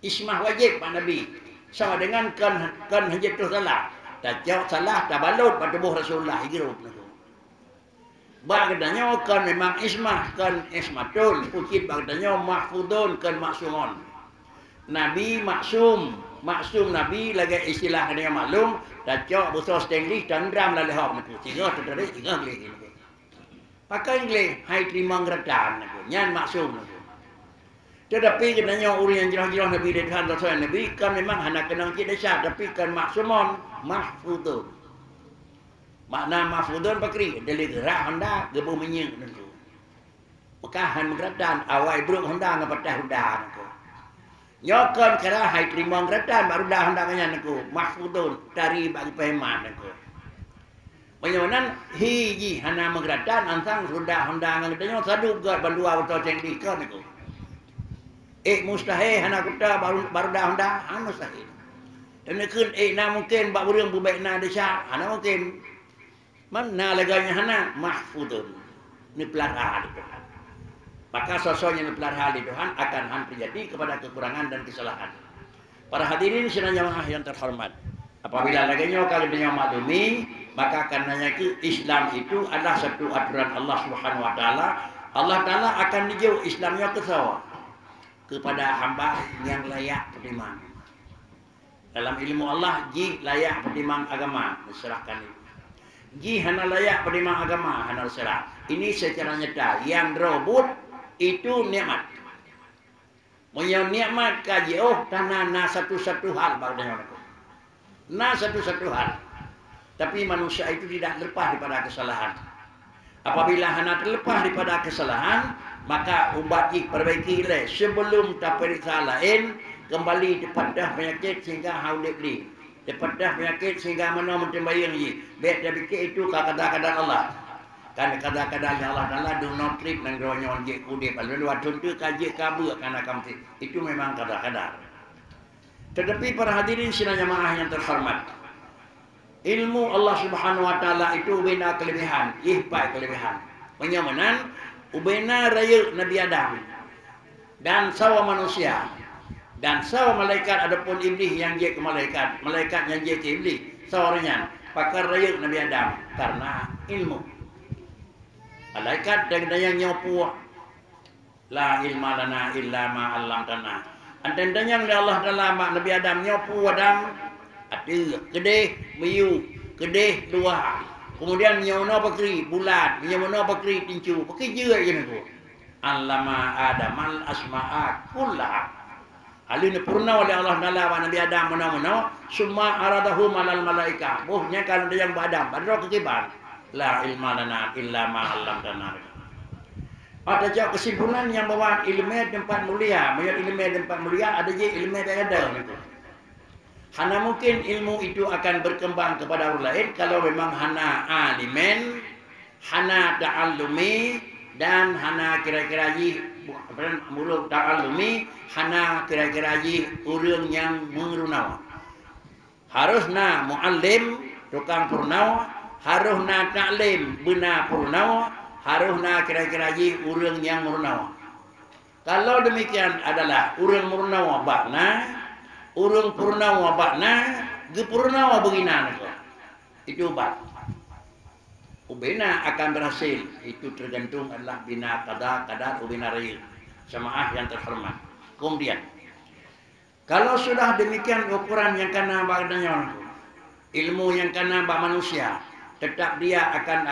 Ismah wajib bak Nabi. Sama dengan kan hajat tu salah. Tak jauh salah tak balut pada tubuh Rasulullah hidup. Bagdanya kan memang ismah kan ismatul ukit bagdanya mahfudun kan maksumun. Nabi maksum Nabi lagi istilah dia maklum tak jauh besar stengli dan dram la lehok tu tiga gele. Pakai gele hai terima ngeratan tu nyan maksum tu. Tetapi katanya orang yang jelas-jelas Nabi dan Tuhan Rasul Nabi kan memang hanya kenal kita sah tapi kan maksumun mahfudun. Makna mahfudun bakri dari gerak Honda gebu menyeng tentu. Mekahan mengeratan awal buruk Honda ngapatah Honda tentu. Nyokan kira hai terima ngeratan baru dah Honda kanya tentu. Mahfudun dari bagi peheman tentu. Menyonan hiji hana mengeratan antang sudah Honda ngertanya sadu gat bandua betul cengdi kan tentu. Mustahil hana kuta baru dah Honda mustahil. Dan mungkin na mungkin bak burung bubaik na desa hana mungkin Mana laganya hana mahfudun. Ni pelihara di Tuhan. Maka sosoknya ni pelihara di Tuhan akan terjadi kepada kekurangan dan kesalahan. Para hadirin sidang jamaah yang terhormat. Apabila laganya kalau dia maklumi, maka karenanya itu Islam itu adalah satu aturan Allah Subhanahu wa taala. Allah taala akan dijauh Islamnya kepada hamba yang layak beriman. Dalam ilmu Allah, ji layak beriman agama, diserahkan itu. Ji hana layak beriman agama, hana serah. Ini secara nyata yang robot itu nikmat. Punya nikmat kaji tanah na satu-satu hal bagusnya. Na satu-satu hal. Tapi manusia itu tidak lepas daripada kesalahan. Apabila hana terlepas daripada kesalahan, maka ubati perbaiki le sebelum terperiksa lain kembali depadah penyakit sehingga haulib li. Depadah penyakit sehingga mana mentembayang ye. Baik dia fikir itu kata-kata Allah. Kan kata-kata Allah Taala do not trip nang ronyo je kudip. Lalu contoh kaji kabur kana kamti. Itu memang kata-kata. Tetapi para hadirin sidang jamaah yang terhormat, ilmu Allah Subhanahu wa taala itu ubena kelebihan, ihpai kelebihan. Penyamanan ubena raya Nabi Adam dan sawa manusia dan sawa malaikat adapun iblis yang je ke malaikat, malaikat yang je ke iblis, sawaranya pakar raya Nabi Adam karena ilmu. Malaikat dan yang nyopu la ilma lana illa ma 'allamtana. Anten yang Allah Taala mak Nabi Adam nyopu Adam ada kedeh miu, kedeh dua. Kemudian nyono bakri bulat, nyono bakri tincu. Pakai je je aku. Allama Adamal asma'a kullaha. Alin purna oleh Allah Taala mak Nabi Adam mana-mana summa aradahu malal malaika. Bohnya kalau dia yang badam, badro kekiban. La ilma lana illa ma 'allamtana. Ada jauh kesimpulan yang bawa ilmu tempat mulia. Banyak ilmu tempat mulia, ada je ilmu yang ada. Hana mungkin ilmu itu akan berkembang kepada orang lain kalau memang hana alimen, hana ta'allumi, dan hana kira-kira mulut ta'allumi, hana kira-kira orang yang mengerunawa. Harusna muallim, tukang purnawa, harusna ta'lim, benar purnawa, harusna kira-kira orang yang murnawa. Kalau demikian adalah orang murnawa bakna, orang purnawa bakna, gepurnawa begina. Itu bak. Ubena akan berhasil. Itu tergantung adalah bina kadar ubena raya. Jamaah yang terhormat. Kemudian, kalau sudah demikian ukuran yang kena badannya, ilmu yang kena bak manusia, tetap dia akan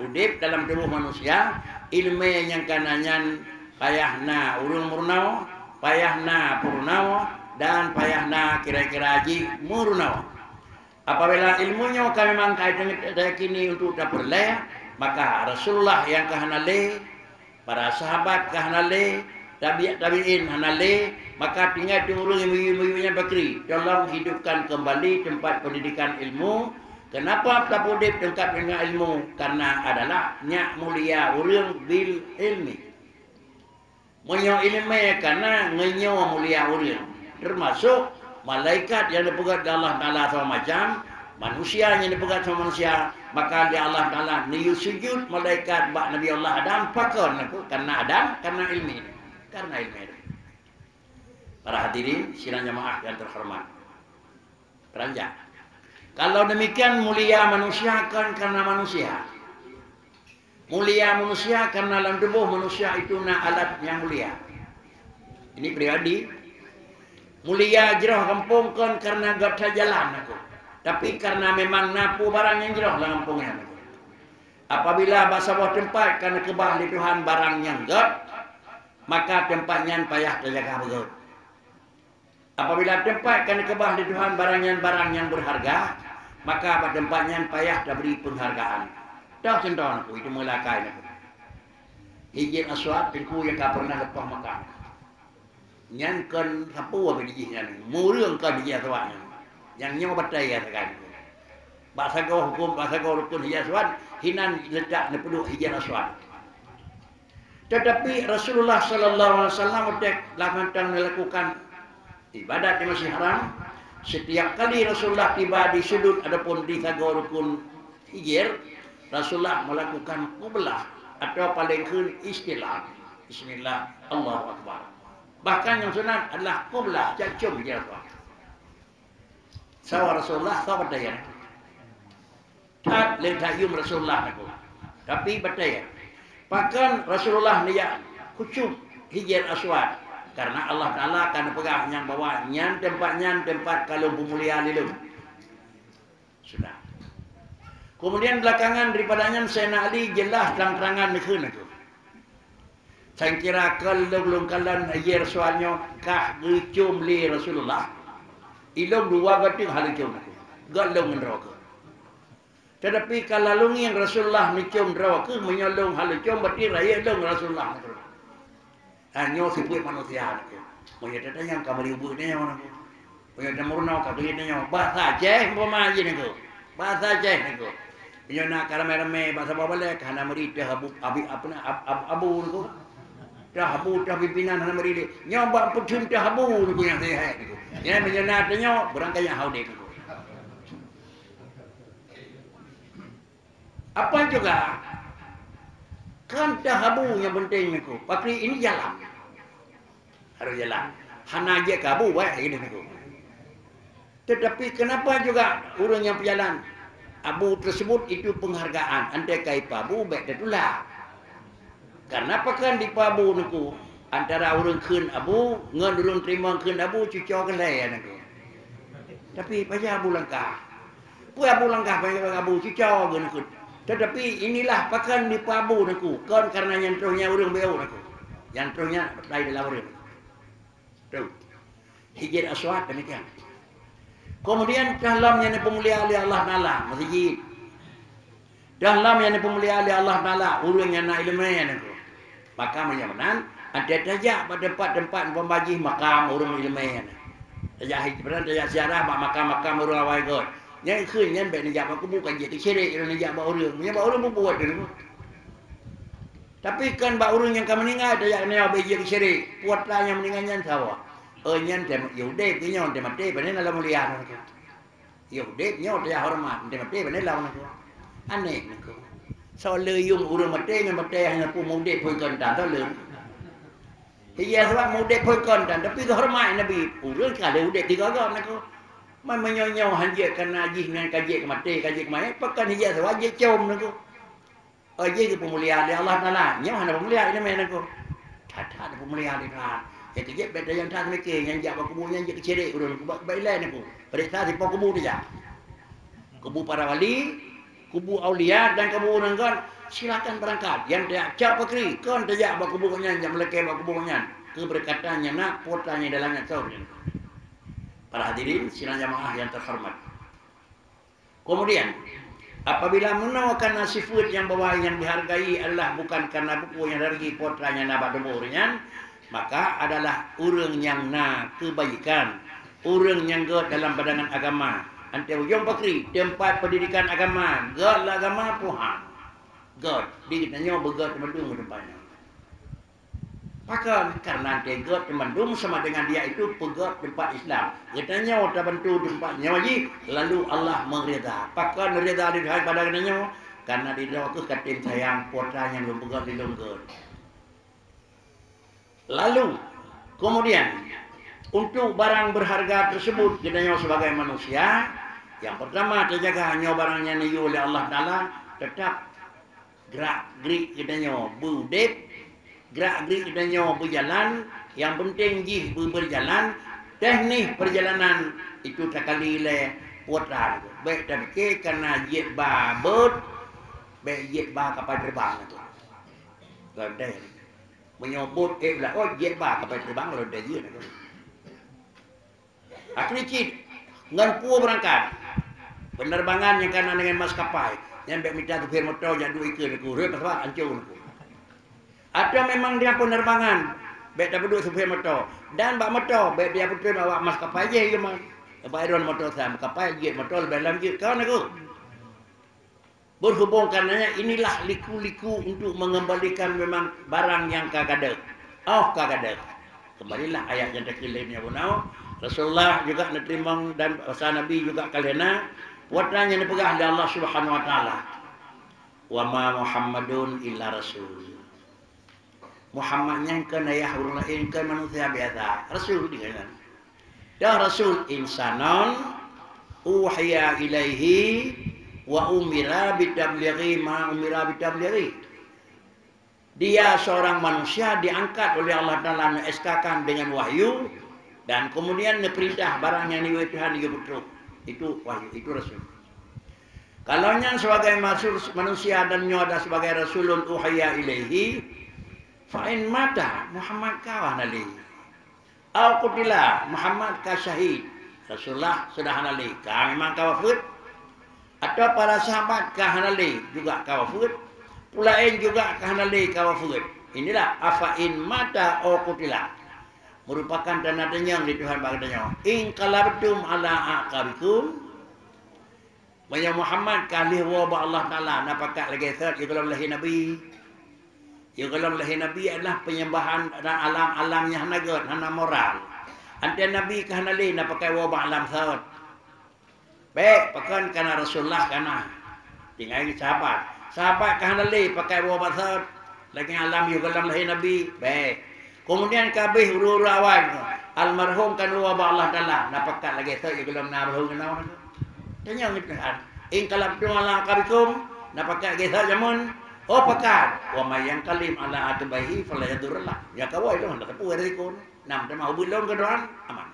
udip dalam tubuh manusia. Ilmu yang kanannya payahna urung murnawa, payahna purnawa, dan payahna kira-kira haji murnawa. Apabila ilmunya kami memang kini untuk daperleh, maka Rasulullah yang kehanale, para sahabat kehanale, tabi'in hanale, maka tinggal diurung ibu-ibunya bakri. Tolong hidupkan kembali tempat pendidikan ilmu. Kenapa tak boleh lengkap dengan ilmu? Karena adalah nyak mulia orang bil ilmi. Menyo ilmu karena ngenyo mulia orang. Termasuk malaikat yang dipegat Allah Taala sama macam, manusia yang dipegat sama manusia. Maka dia Allah Taala niu sujud malaikat bak Nabi Allah Adam pakon aku karena Adam karena ilmu. Karena ilmu. Para hadirin sidang jamaah yang terhormat. Peranjak. Kalau demikian mulia manusia kan karena manusia. Mulia manusia karena dalam tubuh manusia itu alat yang mulia. Ini pribadi. Mulia jerah kampung kan karena gata jalan aku. Tapi karena memang napu barang yang jerah dalam kampungnya. Apabila bahasa buah tempat karena kebah di Tuhan barang yang gat, maka tempatnya payah terjaga betul. Apabila tempat karena kebah di Tuhan barang yang berharga, maka pada tempatnya payah dah beri penghargaan. Dah contoh aku itu melakai aku. Hijin aswad tengku yang tak pernah lepas makan. Nyan kan sapu apa dijihnya ni. Murung kan dijih aswadnya. Yang nyawa batai katakan. Bahasa kau hukum, bahasa kau rukun hijin aswad, hinan letak ni peduk hijin aswad. Tetapi Rasulullah sallallahu alaihi wasallam lakukan melakukan ibadat di Masjid Haram. Setiap kali Rasulullah tiba di sudut adapun di Tagor Rukun hijir Rasulullah melakukan qiblah atau paling kun istilah bismillah Allahu akbar. Bahkan yang sunat adalah qiblah cacum je apa. Sawa Rasulullah sahabat daya. Tak lentayum Rasulullah aku. Tapi betul. Bahkan Rasulullah ni ya kucuk hijir aswad karena Allah Taala akan pegang yang bawah nyan tempat kalau pemuliaan itu. Sudah. Kemudian belakangan daripadanya Sayyidina Ali jelas terang-terangan nikun itu. Saya kira kalau kalan hijir soalnya kah gecum li Rasulullah. Ilong dua gating halicum aku. Galong neraka. Tetapi kalau lungi yang Rasulullah mencium neraka menyolong halicum berarti raya dong Rasulullah. Hanya siput manusia aku. Moya datang yang kamari ibu ni yang mana aku. Moya damurna kabeli ni yang bahasa Aceh pemaji ni aku. Bahasa Aceh ni aku. Punya nak rame-rame bahasa Babala kana meri dah abu abu ni aku. Dah abu dah pimpinan kana meri dia. Nyoba putun dah abu ni aku yang saya ni aku. Yang menyenat tanya berangkat yang haudek ni aku. Apa juga kan dah abu yang penting ni aku. Pakri ini jalan. Harus jalan. Hana je kabu baik ini aku. Tetapi kenapa juga orang yang berjalan abu tersebut itu penghargaan. Andai kai pabu baik datulah. Karena pakan di pabu niku antara orang keun abu ngan urang terima keun abu cucok kelai niku. Tapi payah abu langkah. Pu abu langkah payah abu cucok niku. Tetapi inilah pakan di pabu niku. Kon karena nyantrohnya urang beu niku. Nyantrohnya dari dalam urang. Tuh. Hijir aswad demikian. Kemudian dalamnya ni pemuliaan oleh Allah Taala masjid. Dalamnya ni pemuliaan oleh Allah Taala urang yang nak ilmu ni. Maka menyamanan ada tajak pada tempat-tempat pembagi makam urang ilmu ni. Tajak hijrah tajak ziarah makam-makam urang awal god. Yang keun yang baik najak aku bukan je keceret urang najak ba urang. Nya ba urang buat tu. Tapi kan ba urang yang ka meninggal tajak ni ba je keceret. Puatlah yang meninggalnya sawa. Nyan tem Yaudah nyon tem mati bene dalam mulia niku. Yaudah nyon dia hormat tem mati bene lawan niku. Aneh niku. So leyung urang mati ngan mati hanya pu mude pun kan tak tahu leuh. Iya sebab mude pun kan tapi hormat Nabi urang kalau udah tiga gam niku. Man menyonyo hanje kan najis dengan kaji ke mati kaji ke mai pakan iya sebab je com niku. Je ke pemuliaan Allah Taala. Nyo hana pemuliaan ini niku. Tak ada pemuliaan ini. Jadi je beda yang tak mikir yang jak kubu yang je keceret urang baiklah niku. Periksa di kubu dia. Kubu para wali, kubu aulia dan kubu orang kan silakan berangkat. Yang dia cak pakri kan dia bak kubu nya yang meleke bak kubu nya. Keberkatannya nak potanya dalamnya tahu. Para hadirin sidang jamaah yang terhormat. Kemudian apabila menawarkan sifat yang bawah yang dihargai adalah bukan karena buku yang dari potranya nabat umurnya, maka adalah orang yang nak kebaikan, orang yang god dalam pandangan agama. Ante ujung pakri tempat pendidikan agama, god agama Tuhan. God, di kitanya bergod temandung depannya. Maka karena ante god temandung sama dengan dia itu pegod tempat Islam. Kitanya terbantu tempatnya lagi, lalu Allah mereda. Maka mereda di pada kitanya karena di dalam katin sayang putra yang belum pegod di longgor. Lalu, kemudian untuk barang berharga tersebut kita sebagai manusia, yang pertama terjaga hanya barangnya niu oleh Allah Taala tetap gerak-gerik kita budep, gerak-gerik kita berjalan, yang penting jih berjalan, teknik perjalanan itu tak kali le putra. Baik tapi karena jet babot, baik jet ba kapal terbang itu. Gandai. Menyebut lah jet ba kapal terbang kalau dia je nak. Akhirnya cik ngan pu berangkat penerbangan yang kanan dengan maskapai yang baik minta tu firman motor yang dua ikut aku rek pasal ancur aku. Ada memang dia penerbangan baik dah berdua supir motor dan bak motor baik dia putih bawa maskapai je memang bayron motor saya maskapai jet motor lebih dalam jet kawan aku. Berhubung karenanya inilah liku-liku untuk mengembalikan memang barang yang kagada. Oh kagada. Kembalilah ayat yang terkilimnya bunau. Rasulullah juga menerima dan pasal Nabi juga kalena Watanya dipegah oleh Allah Subhanahu wa taala. Wa ma Muhammadun illa rasul. Muhammad yang kena yahur lain kan manusia biasa. Rasul dengan. Dah rasul insanon uhiya ilaihi wa umira bitablighi ma umira bitablighi. Dia seorang manusia diangkat oleh Allah Taala mengeskakan dengan wahyu dan kemudian diperintah barang yang diwahyu Tuhan dia betul. Itu wahyu, itu rasul. Kalau yang sebagai manusia dan nyoda sebagai rasulun uhiya ilaihi fa in mata Muhammad kawah nali. Au qutila Muhammad ka syahid. Rasulullah sudah hanali. Ka memang kawafut. Atau para sahabat ka hanali juga kawafut. Pulain juga ka hanali kawafut. Inilah afa in mata au qutila. Merupakan tanda-tanda di Tuhan bagdanya. In qalabtum ala aqabikum. Maya Muhammad kalih wa Allah Taala napakat lagi third yuqalam lahi nabi. Yuqalam lahi nabi adalah penyembahan alam-alam yang nagot, hana moral. Ante nabi kahanali napakai wa alam third. Baik, pakan kana Rasulullah kana. Tinggal sahabat. Sahabat kahanali pakai wa third. Lagi alam yuqalam lahi nabi. Baik. Kemudian kabeh uru-uru awal almarhum kan wa Allah Taala napakat lagi third yuqalam narhum kana. Tanya Tuhan, in qalabtum ala aqabikum napakat gesa jamun oh pakat wa may yang kalim ala atbaihi fala yadurlah. Ya kawai itu hendak apa resiko. Nam tema hubulong kedoan aman.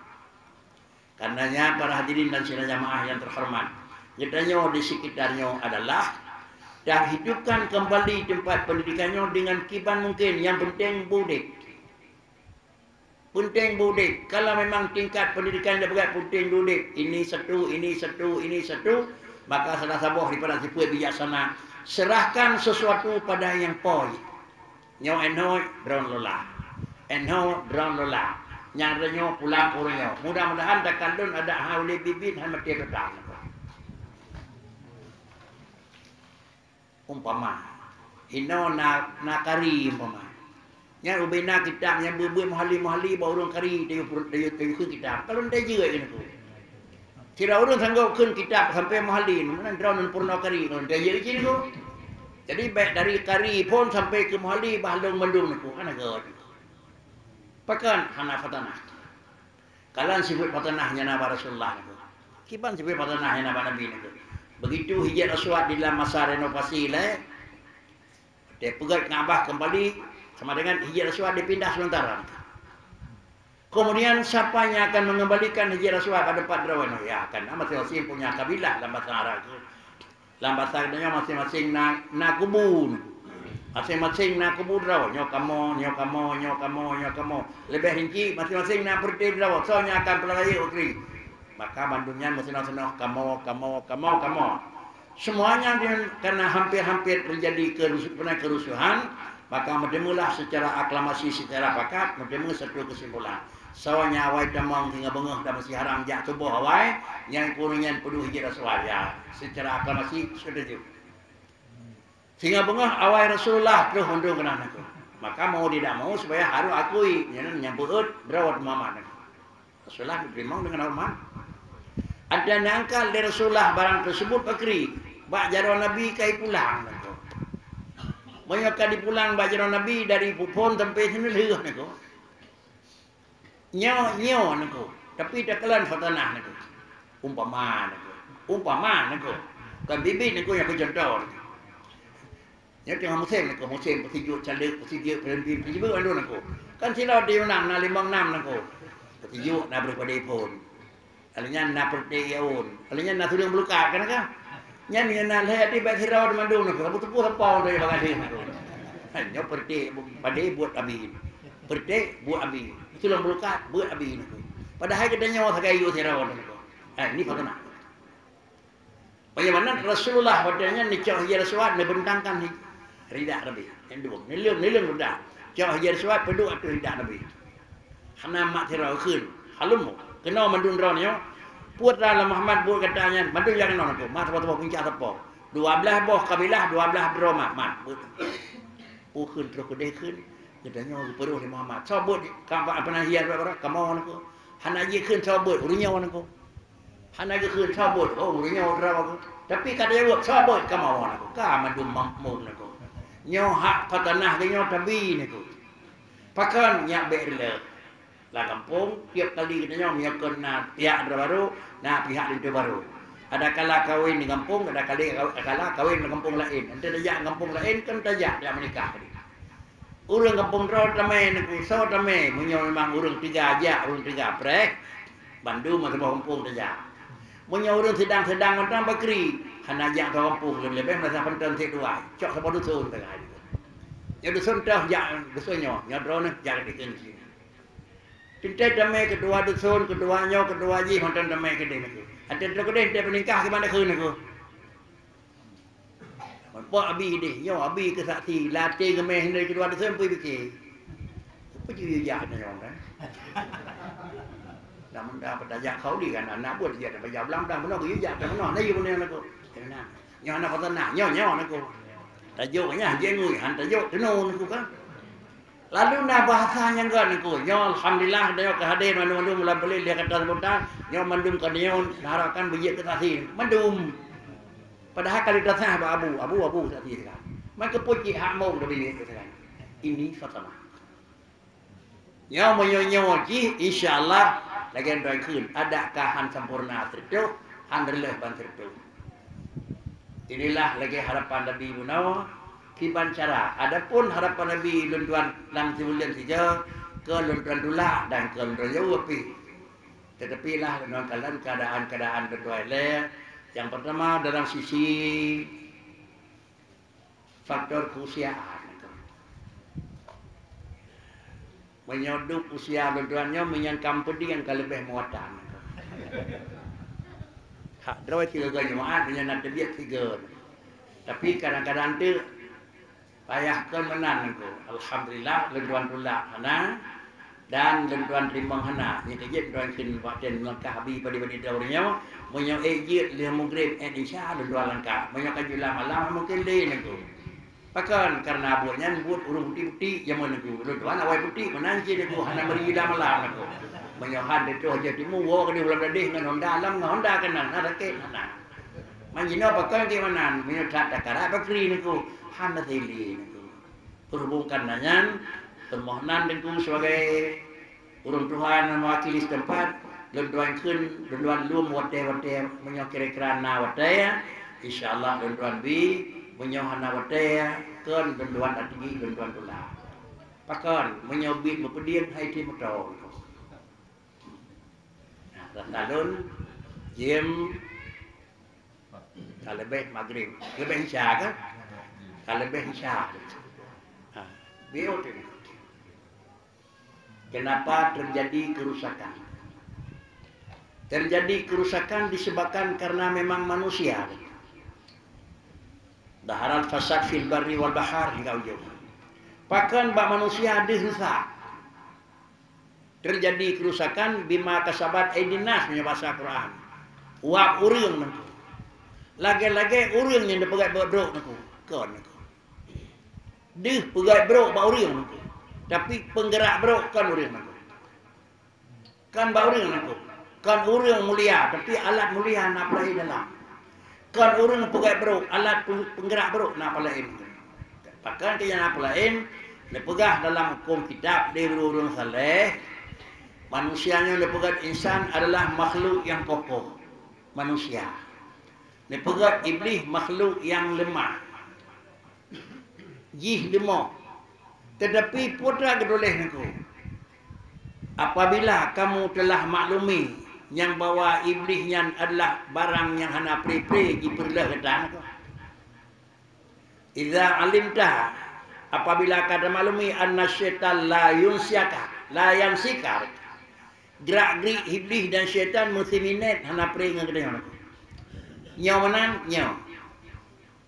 Karenanya para hadirin dan sidang jamaah yang terhormat, nyatanya di sekitarnya adalah dah hidupkan kembali tempat pendidikannya dengan kiban mungkin. Yang penting budik. Penting budik. Kalau memang tingkat pendidikan dia berat penting budik. Ini satu, ini satu, ini satu. Maka salah sabuh daripada siput bijaksana. Serahkan sesuatu pada yang poi. Nyo eno drone lola. Eno drone lola. Yang renyo pulang kurunyo. Mudah-mudahan tak kandun ada hauli bibit han mati petang. Umpama. Ino nakari umpama. Yang ubina kitab yang berbuat mahali-mahali bawa orang kari dia kun kitab. Kalau dia juga ini tu. Kira orang sanggup kun kitab sampai mahali. Mana drone purna kari. Kalau dia juga ini tu. Jadi baik dari kari pun sampai ke mahali bahalung mendung tu. Kan agak. Pakan hana fatanah. Kalian sifat fatanahnya Nabi Rasulullah tu. Kiban sifat fatanahnya Nabi tu. Begitu hijat aswad di dalam masa renovasi lah. Dia pegat ngabah kembali. Sama dengan hijrah aswad dipindah sementara. Kemudian siapa yang akan mengembalikan hijrah aswad pada Pak Drawan? Ya akan masing-masing punya kabilah dalam bahasa Arab. Dalam bahasa Arabnya masing-masing nak kubun. Masing-masing nak kubun Drawan. Nyokamo. Lebih rinci masing-masing nak perti Drawan. Soalnya akan pelajari ukri. Maka bandungnya masing-masing kamu. Semuanya karena hampir-hampir terjadi kerusuhan. Maka mendemulah secara aklamasi, secara pakat, mendemu satu kesimpulan. Soalnya awai damang hingga bengah dan masih haram jak tubuh awai, yang kurungan peduh hijrah suaya. Secara aklamasi, setuju. Sehingga bengah awai Rasulullah terus undung ke anakku. Maka mau tidak mau supaya harus akui, nyambut berawat Muhammad. Rasulullah diterima dengan hormat. Ada nangkal dari Rasulullah barang tersebut pakri. Bak jaruh Nabi kai pulang. Banyak kali pulang bajaran Nabi dari Pupon sampai sini lewat nak. Nyo nak. Tapi tak kelan fatanah nak. Umpama nak. Kan bibit nak yang kejontor. Ya tengah musim pertijuk calek pertijuk berhenti pertijuk anu nak. Kan sila dia nak 56 nak. Pertijuk nak daripada pun. Alanya nak pertiyaun. Alanya nak tudung belukat kan kan? Nyan nak lihat di bait hirau mandung nak. Kamu tepuh apa dari bagai ni. Hanya perti pada buat abi. Perti buat abi. Itulah belukat buat abi nak. Padahal kita nyawa sagai yo hirau nak. Ini fatanah. Bagaimana Rasulullah padanya nikah hijrah suat membentangkan ridak Nabi. Yang dua. Nilung ridak. Cak hijrah suat peduk atau ridak Nabi. Hana mak hirau khun. Halum. Kena mandung draw ni. Putra Muhammad buat katanya, mandung jangan nak tu. Mak apa-apa puncak apa. 12 boh kabilah, 12 draw mak. Khun terus kedai khun. Jadanya peruh di Muhammad. Sabut kampak apa nak hias berapa? Kamu nak. Hana je khun sabut urunya nak. hana ke khun sabut oh nyo raw tapi kada jawab sabut ka mau aku ka madum mamum aku nyo hak patanah ke nyo tabi aku pakan nyak berle la kampung tiap kali kita nyo nyokon na pihak baru na pihak itu baru ada kala kawin di kampung ada kala kawin di kampung lain ente tajak kampung lain kan tajak dia menikah urang kampung ro tamai niku so tamai munyo memang urang tiga aja urang tiga prek Bandung mah kampung tajak munyo urang sedang-sedang orang bakri hana ajak kampung lebih masa penten sik dua cok sapa dusun tengah ya dusun tah jak dusunyo nyodro ne jak diken sini tintai tamai kedua dusun kedua nyo kedua ji honten tamai kedai niku ada kedai dia menikah ke mana keun niku Pak abi deh, yo abi ke saksi, latih ke meh dari kedua dusun pergi fikir. Apa je ya ni orang kan? Namun dah bertajak kau di kan anak buat dia dah bayar belang dah benar ke ya dah benar ni benar nak. Kenapa? Nyo anak kata nak, nyo nak ko. Tajuknya je ngui, han tajuk tenun aku kan. Lalu na bahasanya kan aku, nyo alhamdulillah dah ke hadir mandu mula beli dia kata spontan, nyo mandum ka nyo harakan bejek ke saksi. Mandum padahal kalau datang abu saksi kan. Maka puji hak mau dah bini kan. Ini fatama. Nyo menyo ji insyaallah lagi doi kun ada kahan sempurna tertu, han releh ban tertu. Inilah lagi harapan Nabi Munawa kiban cara. Adapun harapan Nabi luntuan dalam sebulan saja ke luntuan dula dan ke luntuan jauh api. Tetapi lah dengan kalian keadaan berdua le. Yang pertama dalam sisi faktor keusiaan. Menyoduk usia luntuannya menyangkam pedih yang lebih muatan. Hak drawai tiga jemaah dengan nak terbiak tiga. Tapi kadang-kadang tu payahkan menan aku. Alhamdulillah lentuan pula hana dan lentuan rimbang hana. Yang kejut lentuan kin waktu langkah habis pada daurnya menyo ejit dia mugrib insya lentuan langkah. Menyo kajulah malam mungkin dia aku. Pakan karena buatnya buat urung putih-putih zaman aku. Lentuan awal putih menanci aku hana beri dah malam aku. Menyohan itu aja timu wo ke ulang dadih dengan Honda alam dengan Honda kanan ada ke mana manjino pakai ke mana menyutat takara bakri niku handa teli niku berhubungkan dengan permohonan niku sebagai urang Tuhan mewakili setempat lentuan kun lentuan lum wate menyo kira-kira na wate ya insyaallah lentuan bi menyohan na wate kun lentuan tinggi lentuan tula pakan menyobit mepedian hai ti motor Lalu jam kalau lebih maghrib, lebih isya kan? Kalau lebih isya, biar kenapa terjadi kerusakan? Terjadi kerusakan disebabkan karena memang manusia. Daharan fasad fil barri wal bahar hingga ujung. Bahkan bak manusia dirusak. Terjadi kerusakan bima kasabat aidinas punya bahasa Quran. Wa urang nangku. Lagi-lagi urang yang dipegat bodrok nangku. Kon nangku. Dih pegat brok ba urang nangku. Tapi penggerak brok kan urang nangku. Kan ba urang nangku. Kan urang mulia tapi alat mulia nak pelai dalam. Kan urang pegat brok alat penggerak brok nak pelai. Bahkan ke yang nak pelai dipegah dalam hukum kitab dari urang saleh. Manusianya dipegat insan adalah makhluk yang kokoh. Manusia. Dipegat iblis makhluk yang lemah. Jih lemah. Tetapi putra kedoleh niku. Apabila kamu telah maklumi yang bahawa iblisnya adalah barang yang hana pri-pri diperlah ketan. Idza alimta apabila kada maklumi anna syaitan la yansikar gerak-gerik iblis dan syaitan musliminat hana peringan kedai orang. Nyaw menang, nyaw.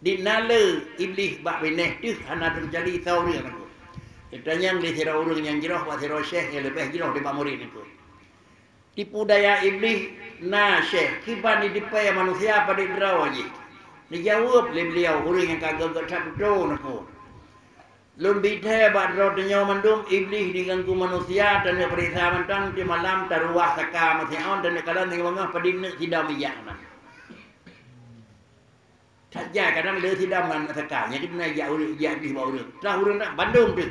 Di nala iblis bak beneh tu hana terjadi tauri aku. Ditanya di sira urang yang jirah wa sira syekh yang lebih jirah di bak murid itu. Tipu daya iblis na syekh kiban di dipai manusia pada draw aja. Dijawab oleh beliau urang yang kagak satu aku. Lumbi teh bad rodnya mandum iblis diganggu manusia dan perisa mentang di malam taruah saka masion dan kadang di mangah padinne tidak miyak. Saja kadang le tidak man sakanya kita ya urut ya di bawah urut. Dah urut nak Bandung tu.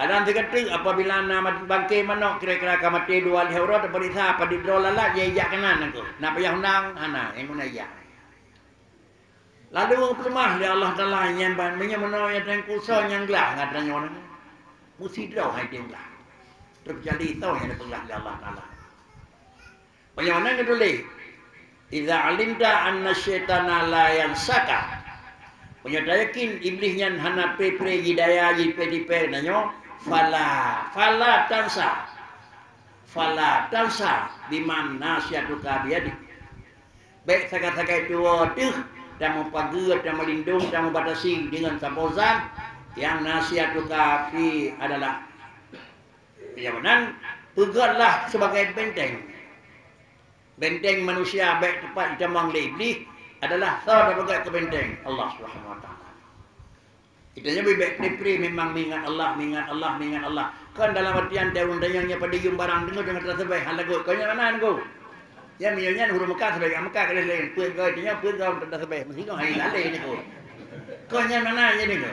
Kadang diketik apabila nama bangke manok kira-kira kamati dua lehorot perisa pada drolala ya kanan aku. Nak payah undang ana yang guna ya. Lalu pelemah li Allah Taala yang banyak menolak dan kuso yang gelah ngadanya orang. Mesti draw hai dia gelah. Terjadi tahu yang dipelah li Allah Taala. Banyak orang kata le. Idza alimta anna syaitana la yansaka. Punya yakin iblisnya hana pre hidayah pe nanyo fala tansa biman nasiatuka biadik. Baik sakat-sakat dua tuh dan mempageut dan melindung dan membatasi dengan sampozan yang nasiatuka fi adalah keyakinan pegatlah sebagai benteng manusia baik tepat jamang iblis adalah sahabat pegat ke benteng Allah Subhanahu wa taala. Kita lebih baik dipri memang mengingat Allah. Kan dalam artian daun dayangnya pada yung barang dengar dengan tersebai halagut. Kau yang mana kau? Ya minyak huruf Mekah sebagai Mekah kali lain. Puan kau tersebai. Mesti kau hari lain ni kau. Kau yang mana je ni kau?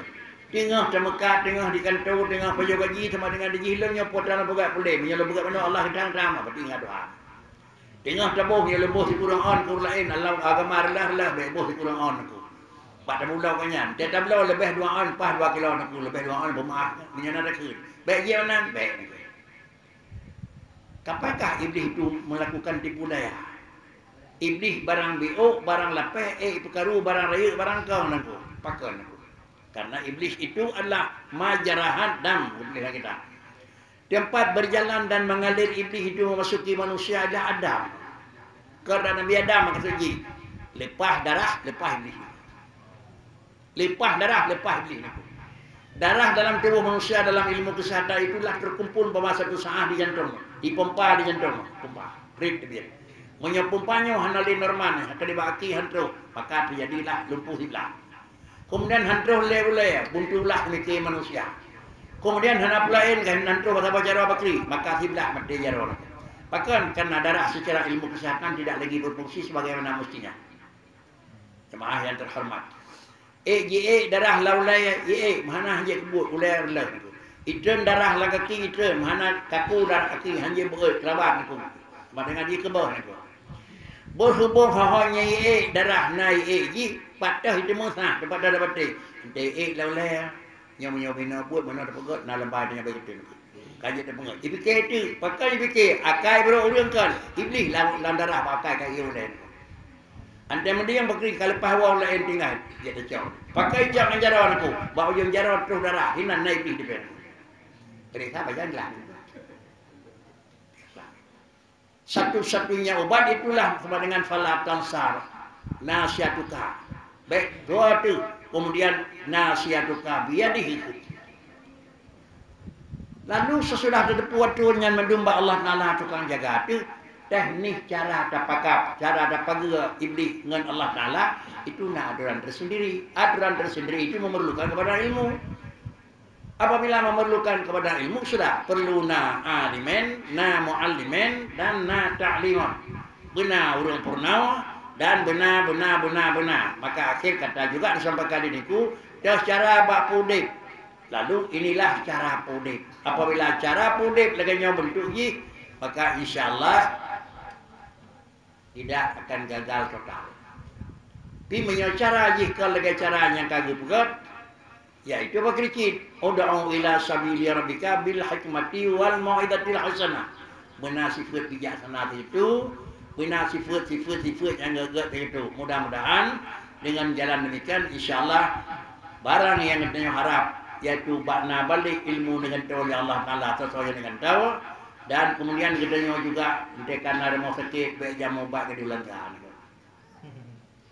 Tengah Mekah, tengah di kantor, tengah payah gaji sama dengan di hilangnya potran pegat boleh. Minyak pegat mana Allah sedang drama berarti ingat doa. Tengah tabuh yang lembuh si kurang on kur lain Allah agama lah lembuh si kurang on aku. Pak tabulau kanyan. Dia tabulau lebih 2 on, pas 2 kilo aku lebih 2 on bermaaf. Minyak nak ke. Baik dia mana? Baik. Kapankah iblis itu melakukan tipu daya? Iblis barang biuk, barang lapeh, perkaru, barang raya, barang kau nanku. Pakai nanku. Karena iblis itu adalah majarahat dam iblis kita. Tempat berjalan dan mengalir iblis itu memasuki manusia adalah Adam. Kerana Nabi Adam maksud ji. Lepas darah, lepas iblis. Lepas darah, lepas iblis. Darah dalam tubuh manusia dalam ilmu kesehatan itulah terkumpul pada satu saat di jantung. Dipompa di jantung. Pompa. Rit dia. Menyepompanya hanali normal. Akan dibaki hantro. Maka terjadilah lumpuh hilang. Kemudian hantro le-le. Buntulah mikir manusia. Kemudian hanap lain kan hantro bahasa jaro bakri. Maka hiblah mati jaro. Bahkan karena darah secara ilmu kesehatan tidak lagi berfungsi sebagaimana mestinya. Jemaah yang terhormat. Darah laulai mana hanya kebut ulai lah. Itren darah la kaki itren mana kaku darah kaki hanya berat kerabat aku. Sama dengan dia kebah aku. Berhubung hanya darah naik ji patah itu musnah dapat darah batik. Laulai yang menyobina buat mana ada pegot nak lembar dengan baik itu. Kaji dia pengat. Dipikir itu, pakai dipikir akai berurang kan. Iblis dalam darah pakai kai ulai. Anda mesti yang berkri kalau pahwa lain tinggal dia terjauh. Pakai jam jarawan aku, bawa yang jarawan terus darah, hinan naik di depan. Mereka bayarlah. Satu-satunya obat itulah sama dengan falatan sar, nasiatuka. Baik doa tu, kemudian nasiatuka biar dihidup. Lalu sesudah terdepuat dengan mendumba Allah Taala tukang jaga tu. Teknik cara tapakap, cara tapaga iblis dengan Allah Ta'ala itu nak aturan tersendiri. Aturan tersendiri itu memerlukan kepada ilmu. Apabila memerlukan kepada ilmu, sudah perlu na alimen, na mu'allimen, dan na ta'liman. Benar urung purnawa, dan benar. Maka akhir kata juga disampaikan diriku, cara bak pudip. Lalu inilah cara pudip. Apabila cara pudip laganya bentuk ji, maka insyaAllah tidak akan gagal total. Tapi menyocara jika lagi cara yang kagak pegat, yaitu berkecil. Ud'u ila sabili rabbika bil hikmati wal mau'izatil hasanah. Benar sifat bijaksana itu, benar sifat yang gagak itu. Mudah-mudahan dengan jalan demikian, insyaallah barang yang kita harap, yaitu bakna balik ilmu dengan tahu Allah Taala sesuai dengan tahu. Dan kemudian kita juga karena ada mau sakit baik jam obat ke diulangan.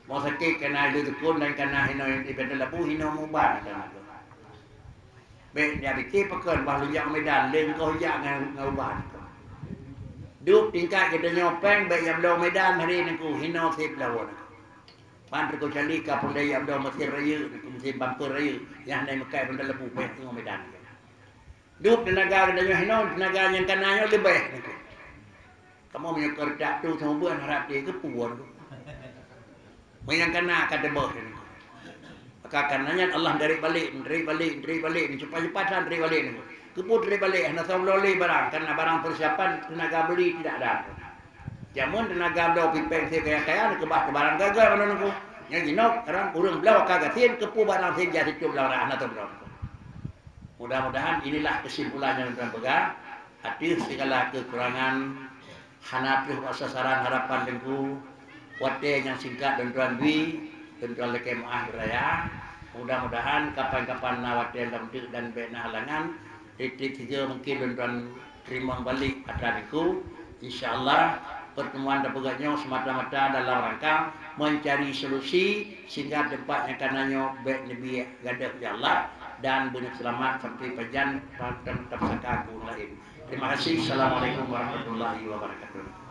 Mau sakit kena itu tekun dan kena hino ibadah labu hino obat kan. Baik dia fikir pekan bahalu jak medan leng kau jak dengan obat. Duk tingkat kita nyopeng baik yang belau medan hari ni ku hino sip lawan. Pan ko cali ka pundai abdo Mesir raya, Mesir Bangkok raya, yang naik Mekah benda lebu peh tengok Medan. Dup tenaga dan hinon tenaga yang kananya lebih. Kamu punya kerja tu sama buan harap dia ke puan. Yang kana kata bah. Maka kananya Allah dari balik ni cepat-cepatan dari balik ni. Keput dari balik hendak beli barang karena barang persiapan tenaga beli tidak ada. Jamun tenaga do pipeng saya kaya ke barang gagal mana aku. Yang jinok orang urang belau kagak tin kepu barang saya jadi cukup belau anak tu belau. Mudah-mudahan inilah kesimpulan yang tuan pegang. Hati segala kekurangan hanapih sasaran harapan dengku. Wate yang singkat dan tuan Dwi dan tuan Leke Maah Beraya. Mudah-mudahan kapan-kapan nawate lemdik dan bena halangan. Titik tiga mungkin dan tuan terima balik acaraniku. InsyaAllah pertemuan dan pegaknya semata-mata dalam rangka mencari solusi sehingga tempatnya kanannya baik lebih gadah ya Allah dan benar selamat sampai pajan dan tersangka lain. Terima kasih. Assalamualaikum warahmatullahi wabarakatuh.